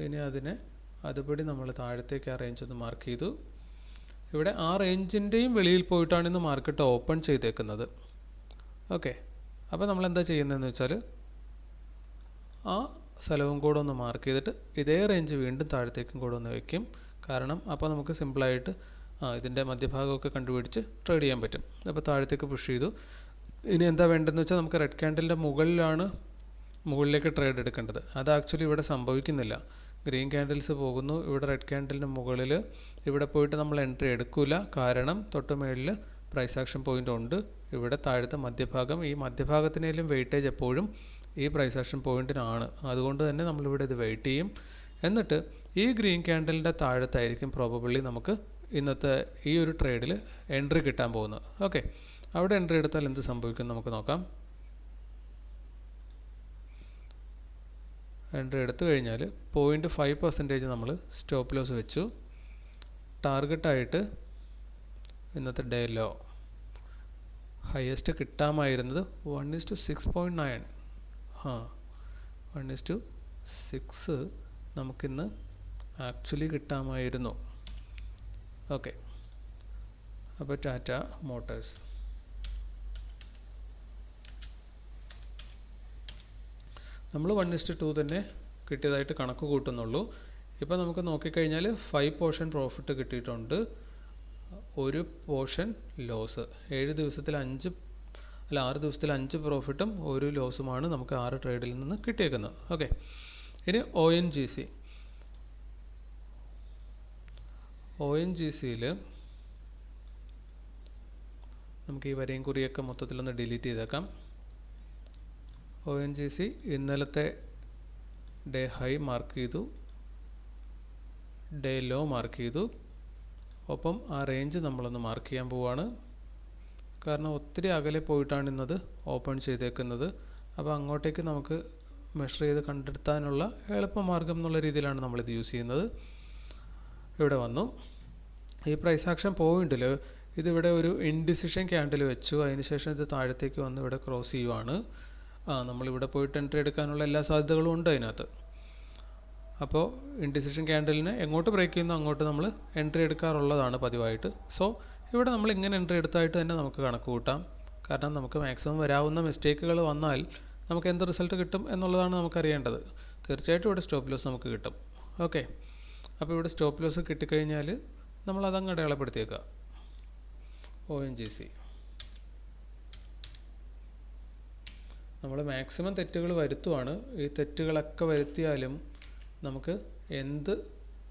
ഇനി അതിനെ അതുപടി നമ്മൾ താഴത്തേക്ക് ആ റേഞ്ച് ഒന്ന് മാർക്ക് ചെയ്തു. ഇവിടെ ആ റേഞ്ചിൻ്റെയും വെളിയിൽ പോയിട്ടാണ് ഇന്ന് മാർക്കറ്റ് ഓപ്പൺ ചെയ്തേക്കുന്നത്. ഓക്കെ, അപ്പോൾ നമ്മൾ എന്താ ചെയ്യുന്നതെന്ന് വെച്ചാൽ ആ സ്ഥലവും കൂടെ ഒന്ന് മാർക്ക് ചെയ്തിട്ട് ഇതേ റേഞ്ച് വീണ്ടും താഴത്തേക്കും കൂടെ ഒന്ന് വയ്ക്കും. കാരണം അപ്പോൾ നമുക്ക് സിമ്പിളായിട്ട് ഇതിൻ്റെ മധ്യഭാഗമൊക്കെ കണ്ടുപിടിച്ച് ട്രേഡ് ചെയ്യാൻ പറ്റും. അപ്പോൾ താഴത്തേക്ക് പുഷ് ചെയ്തു. ഇനി എന്താ വേണ്ടതെന്ന് വെച്ചാൽ നമുക്ക് റെഡ് ക്യാൻഡലിൻ്റെ മുകളിലാണ് മുകളിലേക്ക് ട്രേഡ് എടുക്കേണ്ടത്. അത് ആക്ച്വലി ഇവിടെ സംഭവിക്കുന്നില്ല. ഗ്രീൻ ക്യാൻഡിൽസ് പോകുന്നു, ഇവിടെ റെഡ് ക്യാൻഡലിൻ്റെ മുകളിൽ ഇവിടെ പോയിട്ട് നമ്മൾ എൻട്രി എടുക്കില്ല. കാരണം തൊട്ട് മേളിൽ പ്രൈസ് ആക്ഷൻ പോയിൻ്റ് ഉണ്ട്. ഇവിടെ താഴത്തെ മധ്യഭാഗം, ഈ മധ്യഭാഗത്തിനേലും വെയിറ്റേജ് എപ്പോഴും ഈ പ്രൈസ് ആക്ഷൻ പോയിൻറ്റിനാണ്. അതുകൊണ്ട് തന്നെ നമ്മളിവിടെ ഇത് വെയിറ്റ് ചെയ്യും. എന്നിട്ട് ഈ ഗ്രീൻ ക്യാൻഡലിൻ്റെ താഴത്തായിരിക്കും പ്രോബബിളി നമുക്ക് ഇന്നത്തെ ഈ ഒരു ട്രേഡിൽ എൻട്രി കിട്ടാൻ പോകുന്നത്. ഓക്കെ, അവിടെ എൻട്രി എടുത്താൽ എന്ത് സംഭവിക്കും നമുക്ക് നോക്കാം. എൻട്രി എടുത്തു കഴിഞ്ഞാൽ 0.5% നമ്മൾ സ്റ്റോപ്പ് ലോസ് വെച്ചു. ടാർഗറ്റായിട്ട് ഇന്നത്തെ ഡേ ലോ ഹയസ്റ്റ് കിട്ടാമായിരുന്നത് 1:6.9. 1:6 നമുക്കിന്ന് ആക്ച്വലി കിട്ടാമായിരുന്നു. ഓക്കെ, അപ്പോൾ ടാറ്റ മോട്ടോഴ്സ്. നമ്മൾ 1:2 തന്നെ കിട്ടിയതായിട്ട് കണക്ക് കൂട്ടുന്നുള്ളൂ. ഇപ്പോൾ നമുക്ക് നോക്കിക്കഴിഞ്ഞാൽ 5 പോർഷൻ പ്രോഫിറ്റ് കിട്ടിയിട്ടുണ്ട്, 1 പോർഷൻ ലോസ്. 6 ദിവസത്തിൽ 5 പ്രോഫിറ്റും 1 ലോസുമാണ് നമുക്ക് 6 ട്രേഡിൽ നിന്ന് കിട്ടിയേക്കുന്നത്. ഓക്കെ, ഇനി ONGCയിൽ നമുക്ക് ഈ വരയും കുറിയൊക്കെ മൊത്തത്തിലൊന്ന് ഡിലീറ്റ് ചെയ്തേക്കാം. ONGC ഇന്നലത്തെ ഡേ ഹൈ മാർക്ക് ചെയ്തു, ഡേ ലോ മാർക്ക് ചെയ്തു. ഒപ്പം ആ റേഞ്ച് നമ്മളൊന്ന് മാർക്ക് ചെയ്യാൻ പോവുകയാണ്. കാരണം ഒത്തിരി അകലെ പോയിട്ടാണ് ഇന്നത് ഓപ്പൺ ചെയ്തേക്കുന്നത്. അപ്പോൾ അങ്ങോട്ടേക്ക് നമുക്ക് മെഷർ ചെയ്ത് കണ്ടെത്താനുള്ള എളുപ്പമാർഗം എന്നുള്ള രീതിയിലാണ് നമ്മളിത് യൂസ് ചെയ്യുന്നത്. ഇവിടെ വന്നു, ഈ പ്രൈസ് ആക്ഷൻ പോയിന്റിൽ ഇതിവിടെ ഒരു ഇൻഡിസിഷൻ ക്യാൻഡിൽ വെച്ചു. അതിനുശേഷം ഇത് താഴത്തേക്ക് വന്ന് ഇവിടെ ക്രോസ് ചെയ്യുവാണ്. നമ്മളിവിടെ പോയിട്ട് എൻട്രി എടുക്കാനുള്ള എല്ലാ സാധ്യതകളും ഉണ്ട് അതിനകത്ത്. അപ്പോൾ ഇൻഡിസിഷൻ ക്യാൻഡലിനെ എങ്ങോട്ട് ബ്രേക്ക് ചെയ്യുന്നു അങ്ങോട്ട് നമ്മൾ എൻട്രി എടുക്കാറുള്ളതാണ് പതിവായിട്ട്. സോ ഇവിടെ നമ്മൾ ഇങ്ങനെ എൻട്രി എടുത്തായിട്ട് തന്നെ നമുക്ക് കണക്ക് കൂട്ടാം. കാരണം നമുക്ക് മാക്സിമം വരാവുന്ന മിസ്റ്റേക്കുകൾ വന്നാൽ നമുക്ക് എന്ത് റിസൾട്ട് കിട്ടും എന്നുള്ളതാണ് നമുക്കറിയേണ്ടത്. തീർച്ചയായിട്ടും ഇവിടെ സ്റ്റോപ്പ് ലോസ് നമുക്ക് കിട്ടും. ഓക്കെ, അപ്പോൾ ഇവിടെ സ്റ്റോപ്പ് ലോസ് കിട്ടിക്കഴിഞ്ഞാൽ നമ്മളതങ്ങ് അടയാളപ്പെടുത്തിയേക്കുക. ONGC നമ്മൾ മാക്സിമം തെറ്റുകൾ വരുത്തുവാണ്. ഈ തെറ്റുകളൊക്കെ വരുത്തിയാലും നമുക്ക് എന്ത്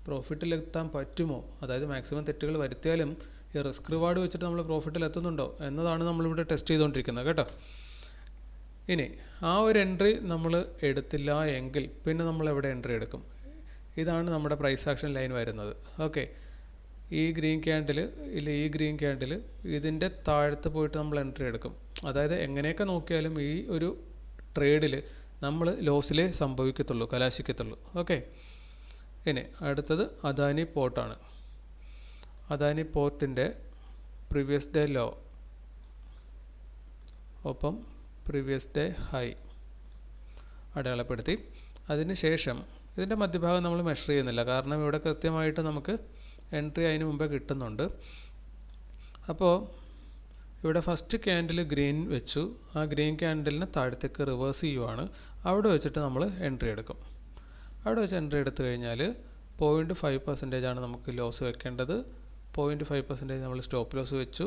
പ്രോഫിറ്റിലെത്താൻ പറ്റുമോ, അതായത് മാക്സിമം തെറ്റുകൾ വരുത്തിയാലും ഈ റിസ്ക് റിവാർഡ് വെച്ചിട്ട് നമ്മൾ പ്രോഫിറ്റിൽ എത്തുന്നുണ്ടോ എന്നതാണ് നമ്മളിവിടെ ടെസ്റ്റ് ചെയ്തുകൊണ്ടിരിക്കുന്നത് കേട്ടോ. ഇനി ആ ഒരു എൻട്രി നമ്മൾ എടുത്തില്ല എങ്കിൽ പിന്നെ നമ്മൾ എവിടെ എൻട്രി എടുക്കും? ഇതാണ് നമ്മുടെ പ്രൈസ് ആക്ഷൻ ലൈൻ വരുന്നത്. ഓക്കെ, ഈ ഗ്രീൻ ക്യാൻഡിൽ ഇതിൻ്റെ താഴത്ത് പോയിട്ട് നമ്മൾ എൻട്രി എടുക്കും. അതായത് എങ്ങനെയൊക്കെ നോക്കിയാലും ഈ ഒരു ട്രേഡിൽ നമ്മൾ ലോസിലേ കലാശിക്കത്തുള്ളൂ. ഓക്കെ, ഇനി അടുത്തത് അദാനി പോർട്ടാണ്. അദാനി പോർട്ടിൻ്റെ പ്രീവിയസ് ഡേ ലോ ഒപ്പം പ്രീവിയസ് ഡേ ഹൈ അടയാളപ്പെടുത്തി. അതിന് ശേഷം ഇതിൻ്റെ മധ്യഭാഗം നമ്മൾ മെഷർ ചെയ്യുന്നില്ല, കാരണം ഇവിടെ കൃത്യമായിട്ട് നമുക്ക് എൻട്രി അതിന് മുമ്പേ കിട്ടുന്നുണ്ട്. അപ്പോൾ ഇവിടെ ഫസ്റ്റ് ക്യാൻഡിൽ ഗ്രീൻ വെച്ചു, ആ ഗ്രീൻ ക്യാൻഡിലിനെ താഴത്തേക്ക് റിവേഴ്സ് ചെയ്യുവാണ്. അവിടെ വെച്ചിട്ട് നമ്മൾ എൻട്രി എടുക്കും. അവിടെ വെച്ച് എൻട്രി എടുത്തു കഴിഞ്ഞാൽ 0.5% നമുക്ക് ലോസ് വെക്കേണ്ടത്. 0.5% നമ്മൾ സ്റ്റോപ്പ് ലോസ് വെച്ചു.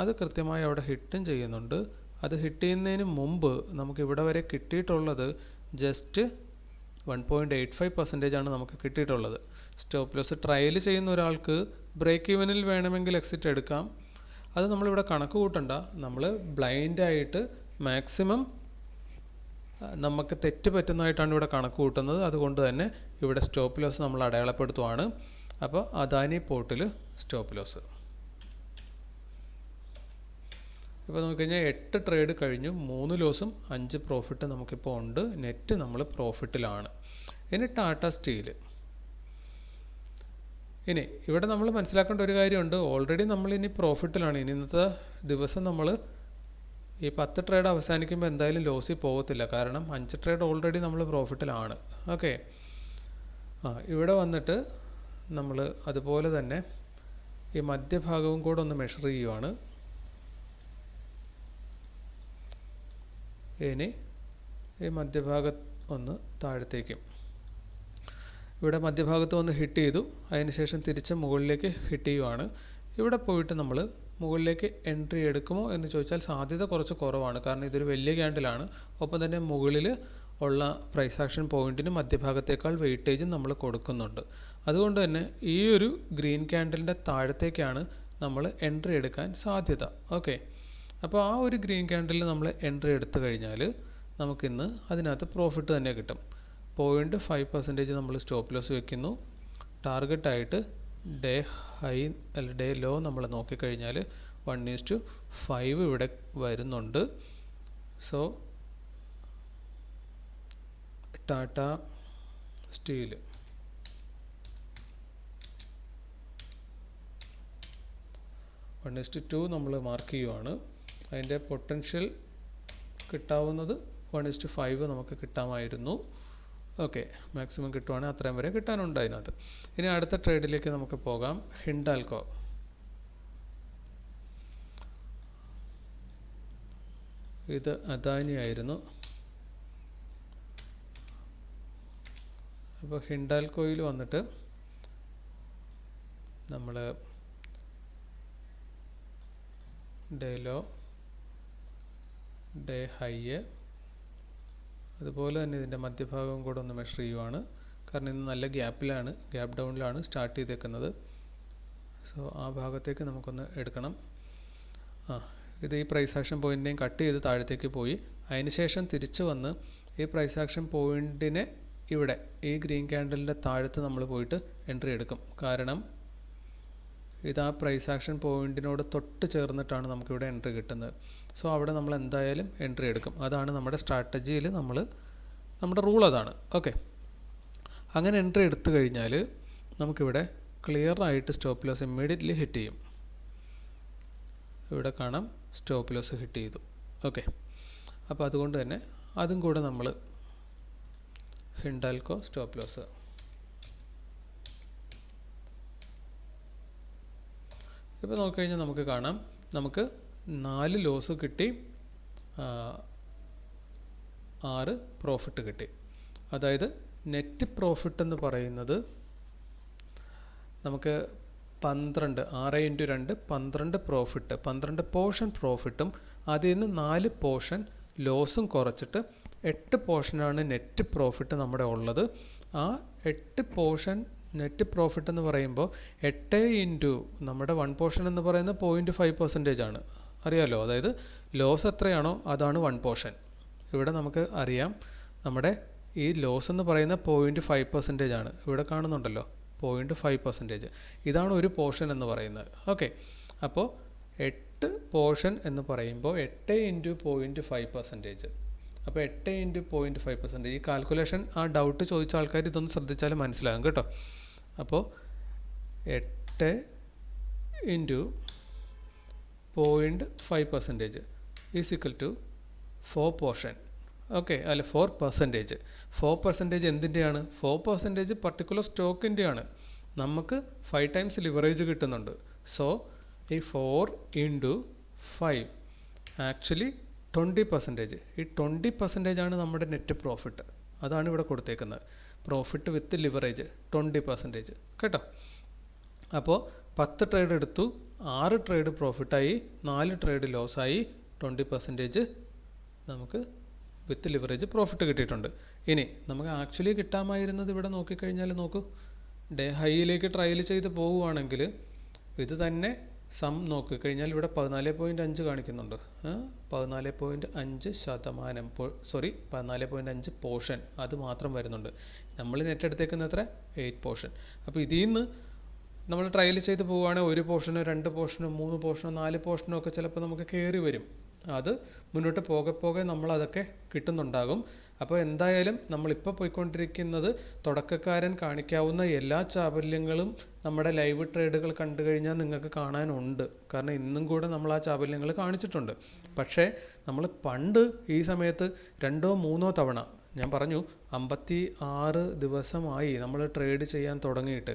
അത് കൃത്യമായി അവിടെ ഹിറ്റും ചെയ്യുന്നുണ്ട്. അത് ഹിറ്റ് ചെയ്യുന്നതിന് മുമ്പ് നമുക്ക് ഇവിടെ വരെ കിട്ടിയിട്ടുള്ളത് ജസ്റ്റ് 1.85% നമുക്ക് കിട്ടിയിട്ടുള്ളത്. സ്റ്റോപ്പ് ലോസ് ട്രയൽ ചെയ്യുന്ന ഒരാൾക്ക് ബ്രേക്ക് ഈവനിൽ വേണമെങ്കിൽ എക്സിറ്റ് എടുക്കാം. അത് നമ്മളിവിടെ കണക്ക് കൂട്ടണ്ട, നമ്മൾ ബ്ലൈൻഡായിട്ട് മാക്സിമം നമുക്ക് തെറ്റ് പറ്റുന്നതായിട്ടാണ് ഇവിടെ കണക്ക് കൂട്ടുന്നത്. അതുകൊണ്ട് തന്നെ ഇവിടെ സ്റ്റോപ്പ് ലോസ് നമ്മൾ അടയാളപ്പെടുത്തുവാണ്. അപ്പോൾ അദാനി പോർട്ടിൽ സ്റ്റോപ്പ് ലോസ്. ഇപ്പോൾ നോക്കിക്കഴിഞ്ഞാൽ 8 ട്രേഡ് കഴിഞ്ഞു, 3 ലോസും 5 പ്രോഫിറ്റ് നമുക്കിപ്പോൾ ഉണ്ട്. നെറ്റ് നമ്മൾ പ്രോഫിറ്റിലാണ്. ഇനി ടാറ്റ സ്റ്റീൽ. ഇനി ഇവിടെ നമ്മൾ മനസ്സിലാക്കേണ്ട ഒരു കാര്യമുണ്ട്, ഓൾറെഡി നമ്മൾ ഇനി പ്രോഫിറ്റിലാണ്. ഇന്നത്തെ ദിവസം നമ്മൾ ഈ 10 ട്രേഡ് അവസാനിക്കുമ്പോൾ എന്തായാലും ലോസിൽ പോകത്തില്ല, കാരണം 5 ട്രേഡ് ഓൾറെഡി നമ്മൾ പ്രോഫിറ്റിലാണ്. ഓക്കെ, ഇവിടെ വന്നിട്ട് നമ്മൾ അതുപോലെ തന്നെ ഈ മധ്യഭാഗവും കൂടെ ഒന്ന് മെഷർ ചെയ്യുവാണ്. ഇനി ഈ മധ്യഭാഗത്ത് ഒന്ന് താഴത്തേക്കും, ഇവിടെ മധ്യഭാഗത്ത് വന്ന് ഹിറ്റ് ചെയ്തു. അതിനുശേഷം തിരിച്ച് മുകളിലേക്ക് ഹിറ്റ് ചെയ്യുവാണ്. ഇവിടെ പോയിട്ട് നമ്മൾ മുകളിലേക്ക് എൻട്രി എടുക്കുമോ എന്ന് ചോദിച്ചാൽ സാധ്യത കുറച്ച് കുറവാണ്, കാരണം ഇതൊരു വലിയ ക്യാൻഡിലാണ്. ഒപ്പം തന്നെ മുകളിൽ ഉള്ള പ്രൈസ് ആക്ഷൻ പോയിന്റിന് മധ്യഭാഗത്തേക്കാൾ വെയിറ്റേജും നമ്മൾ കൊടുക്കുന്നുണ്ട്. അതുകൊണ്ട് തന്നെ ഈ ഒരു ഗ്രീൻ ക്യാൻഡിലിൻ്റെ താഴത്തേക്കാണ് നമ്മൾ എൻട്രി എടുക്കാൻ സാധ്യത. ഓക്കെ, അപ്പോൾ ആ ഒരു ഗ്രീൻ ക്യാൻഡിൽ നമ്മൾ എൻട്രി എടുത്തു കഴിഞ്ഞാൽ നമുക്കിന്ന് അതിനകത്ത് പ്രോഫിറ്റ് തന്നെ കിട്ടും. 0.5% നമ്മൾ സ്റ്റോപ്പ് ലോസ് വെക്കുന്നു. ടാർഗറ്റായിട്ട് ഡേ ഹൈ ഡേ ലോ നമ്മൾ നോക്കിക്കഴിഞ്ഞാൽ 1:5 ഇവിടെ വരുന്നുണ്ട്. സോ ടാറ്റ സ്റ്റീൽ (1:2) നമ്മൾ മാർക്ക് ചെയ്യുവാണ്. അതിൻ്റെ പൊട്ടൻഷ്യൽ കിട്ടാവുന്നത് 1:5 നമുക്ക് കിട്ടാമായിരുന്നു. ഓക്കെ, മാക്സിമം കിട്ടുവാണെങ്കിൽ അത്രയും വരെ കിട്ടാനുണ്ട് അതിനകത്ത്. ഇനി അടുത്ത ട്രേഡിലേക്ക് നമുക്ക് പോകാം. ഹിൻഡാൽകോ. ഇത് അദാനി ആയിരുന്നു. അപ്പോൾ ഹിൻഡാൽകോയിൽ വന്നിട്ട് നമ്മൾ ഡേ ലോ, ഡേ ഹൈ, അതുപോലെ തന്നെ ഇതിൻ്റെ മധ്യഭാഗം കൂടെ ഒന്ന് മെഷർ ചെയ്യുവാണ്. കാരണം ഇന്ന് നല്ല ഗ്യാപ്പിലാണ്, ഗ്യാപ്പ് ഡൗണിലാണ് സ്റ്റാർട്ട് ചെയ്തേക്കുന്നത്. സോ ആ ഭാഗത്തേക്ക് നമുക്കൊന്ന് എടുക്കണം. ഇത് ഈ പ്രൈസ് ആക്ഷൻ പോയിൻറ്റിനെയും കട്ട് ചെയ്ത് താഴത്തേക്ക് പോയി. അതിനുശേഷം തിരിച്ചു വന്ന് ഈ പ്രൈസ് ആക്ഷൻ പോയിൻറ്റിനെ ഇവിടെ ഈ ഗ്രീൻ ക്യാൻഡലിൻ്റെ താഴത്ത് നമ്മൾ പോയിട്ട് എൻട്രി എടുക്കും. കാരണം ഇത് ആ പ്രൈസ് ആക്ഷൻ പോയിൻറ്റിനോട് തൊട്ട് ചേർന്നിട്ടാണ് നമുക്കിവിടെ എൻട്രി കിട്ടുന്നത്. സോ അവിടെ നമ്മൾ എന്തായാലും എൻട്രി എടുക്കും. അതാണ് നമ്മുടെ സ്ട്രാറ്റജിയിൽ നമ്മുടെ റൂൾ അതാണ്. ഓക്കെ, അങ്ങനെ എൻട്രി എടുത്തു കഴിഞ്ഞാൽ നമുക്കിവിടെ ക്ലിയർ ആയിട്ട് സ്റ്റോപ്പ് ലോസ് ഇമ്മീഡിയറ്റ്ലി ഹിറ്റ് ചെയ്യും. ഇവിടെ കാണാം സ്റ്റോപ്പ് ലോസ് ഹിറ്റ് ചെയ്തു. ഓക്കെ, അപ്പോൾ അതുകൊണ്ട് തന്നെ അതും കൂടെ നമ്മൾ ഹിൻഡാൽകോ സ്റ്റോപ്പ് ലോസ്. ഇപ്പോൾ നോക്കിക്കഴിഞ്ഞാൽ നമുക്ക് കാണാം, നമുക്ക് 4 ലോസ് കിട്ടി, 6 പ്രോഫിറ്റ് കിട്ടി. അതായത് നെറ്റ് പ്രോഫിറ്റ് എന്ന് പറയുന്നത് നമുക്ക് 12, 6 × 2 12 പ്രോഫിറ്റ്, 12 പോർഷൻ പ്രോഫിറ്റും അതിൽ നിന്ന് 4 പോർഷൻ ലോസും കുറച്ചിട്ട് 8 പോർഷനാണ് നെറ്റ് പ്രോഫിറ്റ് നമ്മുടെ ഉള്ളത്. ആ 8 പോർഷൻ നെറ്റ് പ്രോഫിറ്റ് എന്ന് പറയുമ്പോൾ 8 ഇൻറ്റു നമ്മുടെ 1 പോർഷൻ എന്ന് പറയുന്നത് 0.5% ആണ്, അറിയാമല്ലോ. അതായത് ലോസ് എത്രയാണോ അതാണ് 1 പോർഷൻ. ഇവിടെ നമുക്ക് അറിയാം നമ്മുടെ ഈ ലോസ് എന്ന് പറയുന്ന 0.5% ആണ്. ഇവിടെ കാണുന്നുണ്ടല്ലോ 0.5%. ഇതാണ് ഒരു പോർഷൻ എന്ന് പറയുന്നത്. ഓക്കെ, അപ്പോൾ 8 പോർഷൻ എന്ന് പറയുമ്പോൾ 8 ഇൻറ്റു 0.5%. അപ്പോൾ 8 ഇൻറ്റു 0.5%. ഈ കാൽക്കുലേഷൻ ആ ഡൗട്ട് ചോദിച്ച ആൾക്കാർ ഇതൊന്ന് ശ്രദ്ധിച്ചാൽ മനസ്സിലാകും കേട്ടോ. അപ്പോൾ 8 into 0.5% is equal to 4 portion. Okay, അല്ല 4%. 4% എന്തിൻ്റെയാണ്? 4% പർട്ടിക്കുലർ സ്റ്റോക്കിൻ്റെയാണ്. നമുക്ക് 5 ടൈംസ് ലിവറേജ് കിട്ടുന്നുണ്ട്. സോ ഈ 4 ഇൻറ്റു 5 ആക്ച്വലി 20%. ഈ 20% ആണ് നമ്മുടെ നെറ്റ് പ്രോഫിറ്റ്. അതാണ് ഇവിടെ കൊടുത്തേക്കുന്നത്. പ്രോഫിറ്റ് വിത്ത് ലിവറേജ് 20% കേട്ടോ. അപ്പോൾ 10 ട്രേഡ് എടുത്തു, 6 ട്രേഡ് പ്രോഫിറ്റായി, 4 ട്രേഡ് ലോസായി, 20% നമുക്ക് വിത്ത് ലിവറേജ് പ്രോഫിറ്റ് കിട്ടിയിട്ടുണ്ട്. ഇനി നമുക്ക് ആക്ച്വലി കിട്ടാമായിരുന്നത് ഇവിടെ നോക്കിക്കഴിഞ്ഞാൽ നോക്കൂ, ഡേ ഹൈയിലേക്ക് ട്രയൽ ചെയ്ത് പോവുകയാണെങ്കിൽ ഇത് തന്നെ സം നോക്കിക്കഴിഞ്ഞാൽ ഇവിടെ 14.5 കാണിക്കുന്നുണ്ട്. 14.5%, 14.5 പോർഷൻ അത് മാത്രം വരുന്നുണ്ട്. നമ്മൾ നെറ്റ് എടുത്തേക്കുന്ന എത്ര? 8 പോർഷൻ. അപ്പോൾ ഇതിൽ നിന്ന് നമ്മൾ ട്രയൽ ചെയ്ത് പോവുകയാണെങ്കിൽ 1 പോർഷനോ 2 പോർഷനോ 3 പോർഷനോ 4 പോർഷനോ ഒക്കെ ചിലപ്പോൾ നമുക്ക് കയറി വരും. അത് മുന്നോട്ട് പോകെ നമ്മളതൊക്കെ കിട്ടുന്നുണ്ടാകും. അപ്പോൾ എന്തായാലും നമ്മളിപ്പോൾ പോയിക്കൊണ്ടിരിക്കുന്നത് തുടക്കക്കാരൻ കാണിക്കാവുന്ന എല്ലാ ചാബല്യങ്ങളും നമ്മുടെ ലൈവ് ട്രേഡുകൾ കണ്ടു കഴിഞ്ഞാൽ നിങ്ങൾക്ക് കാണാനുണ്ട്. കാരണം ഇന്നും കൂടെ നമ്മൾ ആ ചാബല്യങ്ങൾ കാണിച്ചിട്ടുണ്ട്. പക്ഷേ നമ്മൾ പണ്ട് ഈ സമയത്ത് 2 or 3 തവണ ഞാൻ പറഞ്ഞു 56 ദിവസമായി നമ്മൾ ട്രേഡ് ചെയ്യാൻ തുടങ്ങിയിട്ട്.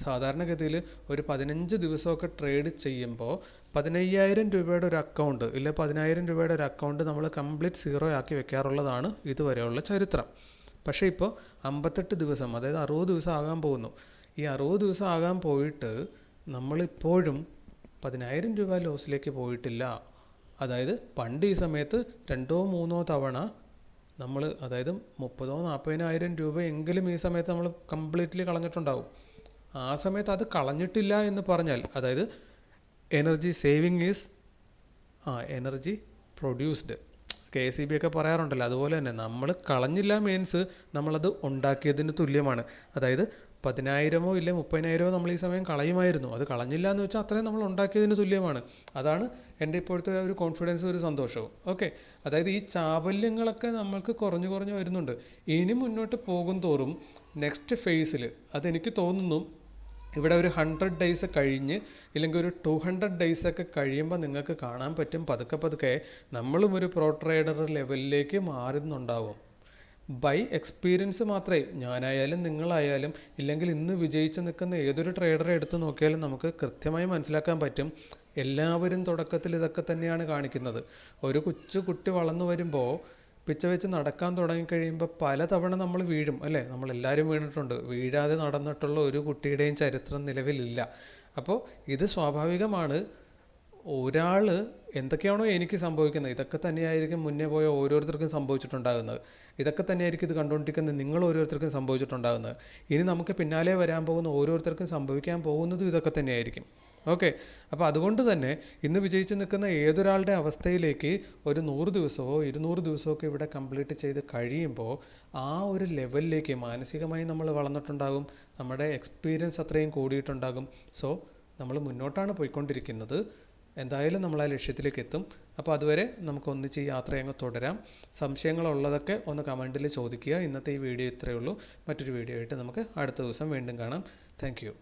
സാധാരണഗതിയിൽ ഒരു 15 ദിവസമൊക്കെ ട്രേഡ് ചെയ്യുമ്പോൾ 15,000 രൂപയുടെ ഒരു അക്കൗണ്ട് ഇല്ല 10,000 രൂപയുടെ ഒരു അക്കൗണ്ട് നമ്മൾ കംപ്ലീറ്റ് 0 ആക്കി വെക്കാറുള്ളതാണ് ഇതുവരെയുള്ള ചരിത്രം. പക്ഷേ ഇപ്പോൾ 58 ദിവസം, അതായത് 60 ദിവസം ആകാൻ പോകുന്നു. ഈ 60 ദിവസം ആകാൻ പോയിട്ട് നമ്മളിപ്പോഴും 10,000 രൂപ ലോസിലേക്ക് പോയിട്ടില്ല. അതായത് പണ്ട് ഈ സമയത്ത് 2 or 3 തവണ നമ്മൾ, അതായത് 30,000 or 40,000 രൂപ എങ്കിലും ഈ സമയത്ത് നമ്മൾ കംപ്ലീറ്റ്ലി കളഞ്ഞിട്ടുണ്ടാവും. ആ സമയത്ത് അത് കളഞ്ഞിട്ടില്ല എന്ന് പറഞ്ഞാൽ, അതായത് energy saving is energy produced, KCB ഒക്കെ പറയാറുണ്ടല്ലോ. അതുപോലെ തന്നെ നമ്മൾ കളഞ്ഞില്ല മീൻസ് നമ്മളത് ഉണ്ടാക്കിയതിന് തുല്യമാണ്. അതായത് 10,000 ഇല്ല 30,000 നമ്മൾ ഈ സമയം കളയുമായിരുന്നു. അത് കളഞ്ഞില്ല എന്ന് വെച്ചാൽ അത്രയും നമ്മൾ ഉണ്ടാക്കിയതിന് തുല്യമാണ്. അതാണ് എൻ്റെ ഇപ്പോഴത്തെ ഒരു കോൺഫിഡൻസും ഒരു സന്തോഷവും. ഓക്കെ, അതായത് ഈ ചാബല്യങ്ങളൊക്കെ നമ്മൾക്ക് കുറഞ്ഞു വരുന്നുണ്ട്. ഇനി മുന്നോട്ട് പോകും തോറും നെക്സ്റ്റ് ഫേസിൽ അതെനിക്ക് തോന്നുന്നു ഇവിടെ ഒരു 100 ഡേയ്സ് കഴിഞ്ഞ് ഇല്ലെങ്കിൽ ഒരു 200 ഡേയ്സൊക്കെ കഴിയുമ്പോൾ നിങ്ങൾക്ക് കാണാൻ പറ്റും പതുക്കെ നമ്മളും ഒരു പ്രോ ട്രേഡർ ലെവലിലേക്ക് മാറുന്നുണ്ടാവും. ബൈ എക്സ്പീരിയൻസ് മാത്രമേ ഞാനായാലും നിങ്ങളായാലും ഇല്ലെങ്കിൽ ഇന്ന് വിജയിച്ച് നിൽക്കുന്ന ഏതൊരു ട്രേഡറെ എടുത്ത് നോക്കിയാലും നമുക്ക് കൃത്യമായി മനസ്സിലാക്കാൻ പറ്റും. എല്ലാവരും തുടക്കത്തിൽ ഇതൊക്കെ തന്നെയാണ് കാണിക്കുന്നത്. ഒരു കുട്ടി വളർന്നു വരുമ്പോൾ പിച്ച വെച്ച് നടക്കാൻ തുടങ്ങിക്കഴിയുമ്പോൾ പലതവണ നമ്മൾ വീഴും അല്ലേ? നമ്മളെല്ലാവരും വീണിട്ടുണ്ട്. വീഴാതെ നടന്നിട്ടുള്ള ഒരു കുട്ടിയുടെയും ചരിത്രം നിലവിലില്ല. അപ്പോൾ ഇത് സ്വാഭാവികമാണ്. ഒരാൾ എന്തൊക്കെയാണോ എനിക്ക് സംഭവിക്കുന്നത് ഇതൊക്കെ തന്നെയായിരിക്കും മുന്നേ പോയ ഓരോരുത്തർക്കും സംഭവിച്ചിട്ടുണ്ടാകുന്നത്. ഇതൊക്കെ തന്നെയായിരിക്കും ഇത് കണ്ടുകൊണ്ടിരിക്കുന്നത് നിങ്ങൾ ഓരോരുത്തർക്കും സംഭവിച്ചിട്ടുണ്ടാകുന്നത്. ഇനി നമുക്ക് പിന്നാലെ വരാൻ പോകുന്ന ഓരോരുത്തർക്കും സംഭവിക്കാൻ പോകുന്നതും ഇതൊക്കെ തന്നെയായിരിക്കും. ഓക്കെ, അപ്പോൾ അതുകൊണ്ട് തന്നെ ഇന്ന് വിജയിച്ച് നിൽക്കുന്ന ഏതൊരാളുടെ അവസ്ഥയിലേക്ക് ഒരു 100 ദിവസമോ 200 ദിവസമോ ഒക്കെ ഇവിടെ കംപ്ലീറ്റ് ചെയ്ത് കഴിയുമ്പോൾ ആ ഒരു ലെവലിലേക്ക് മാനസികമായി നമ്മൾ വളർന്നിട്ടുണ്ടാകും. നമ്മുടെ എക്സ്പീരിയൻസ് അത്രയും കൂടിയിട്ടുണ്ടാകും. സോ നമ്മൾ മുന്നോട്ടാണ് പോയിക്കൊണ്ടിരിക്കുന്നത്. എന്തായാലും നമ്മൾ ആ ലക്ഷ്യത്തിലേക്ക് എത്തും. അപ്പോൾ അതുവരെ നമുക്ക് ഒന്നിച്ച് ഈ യാത്ര അങ്ങ് തുടരാം. സംശയങ്ങളുള്ളതൊക്കെ ഒന്ന് കമൻറ്റിൽ ചോദിക്കുക. ഇന്നത്തെ ഈ വീഡിയോ ഇത്രയേ ഉള്ളൂ. മറ്റൊരു വീഡിയോ ആയിട്ട് നമുക്ക് അടുത്ത ദിവസം വീണ്ടും കാണാം. Thank you.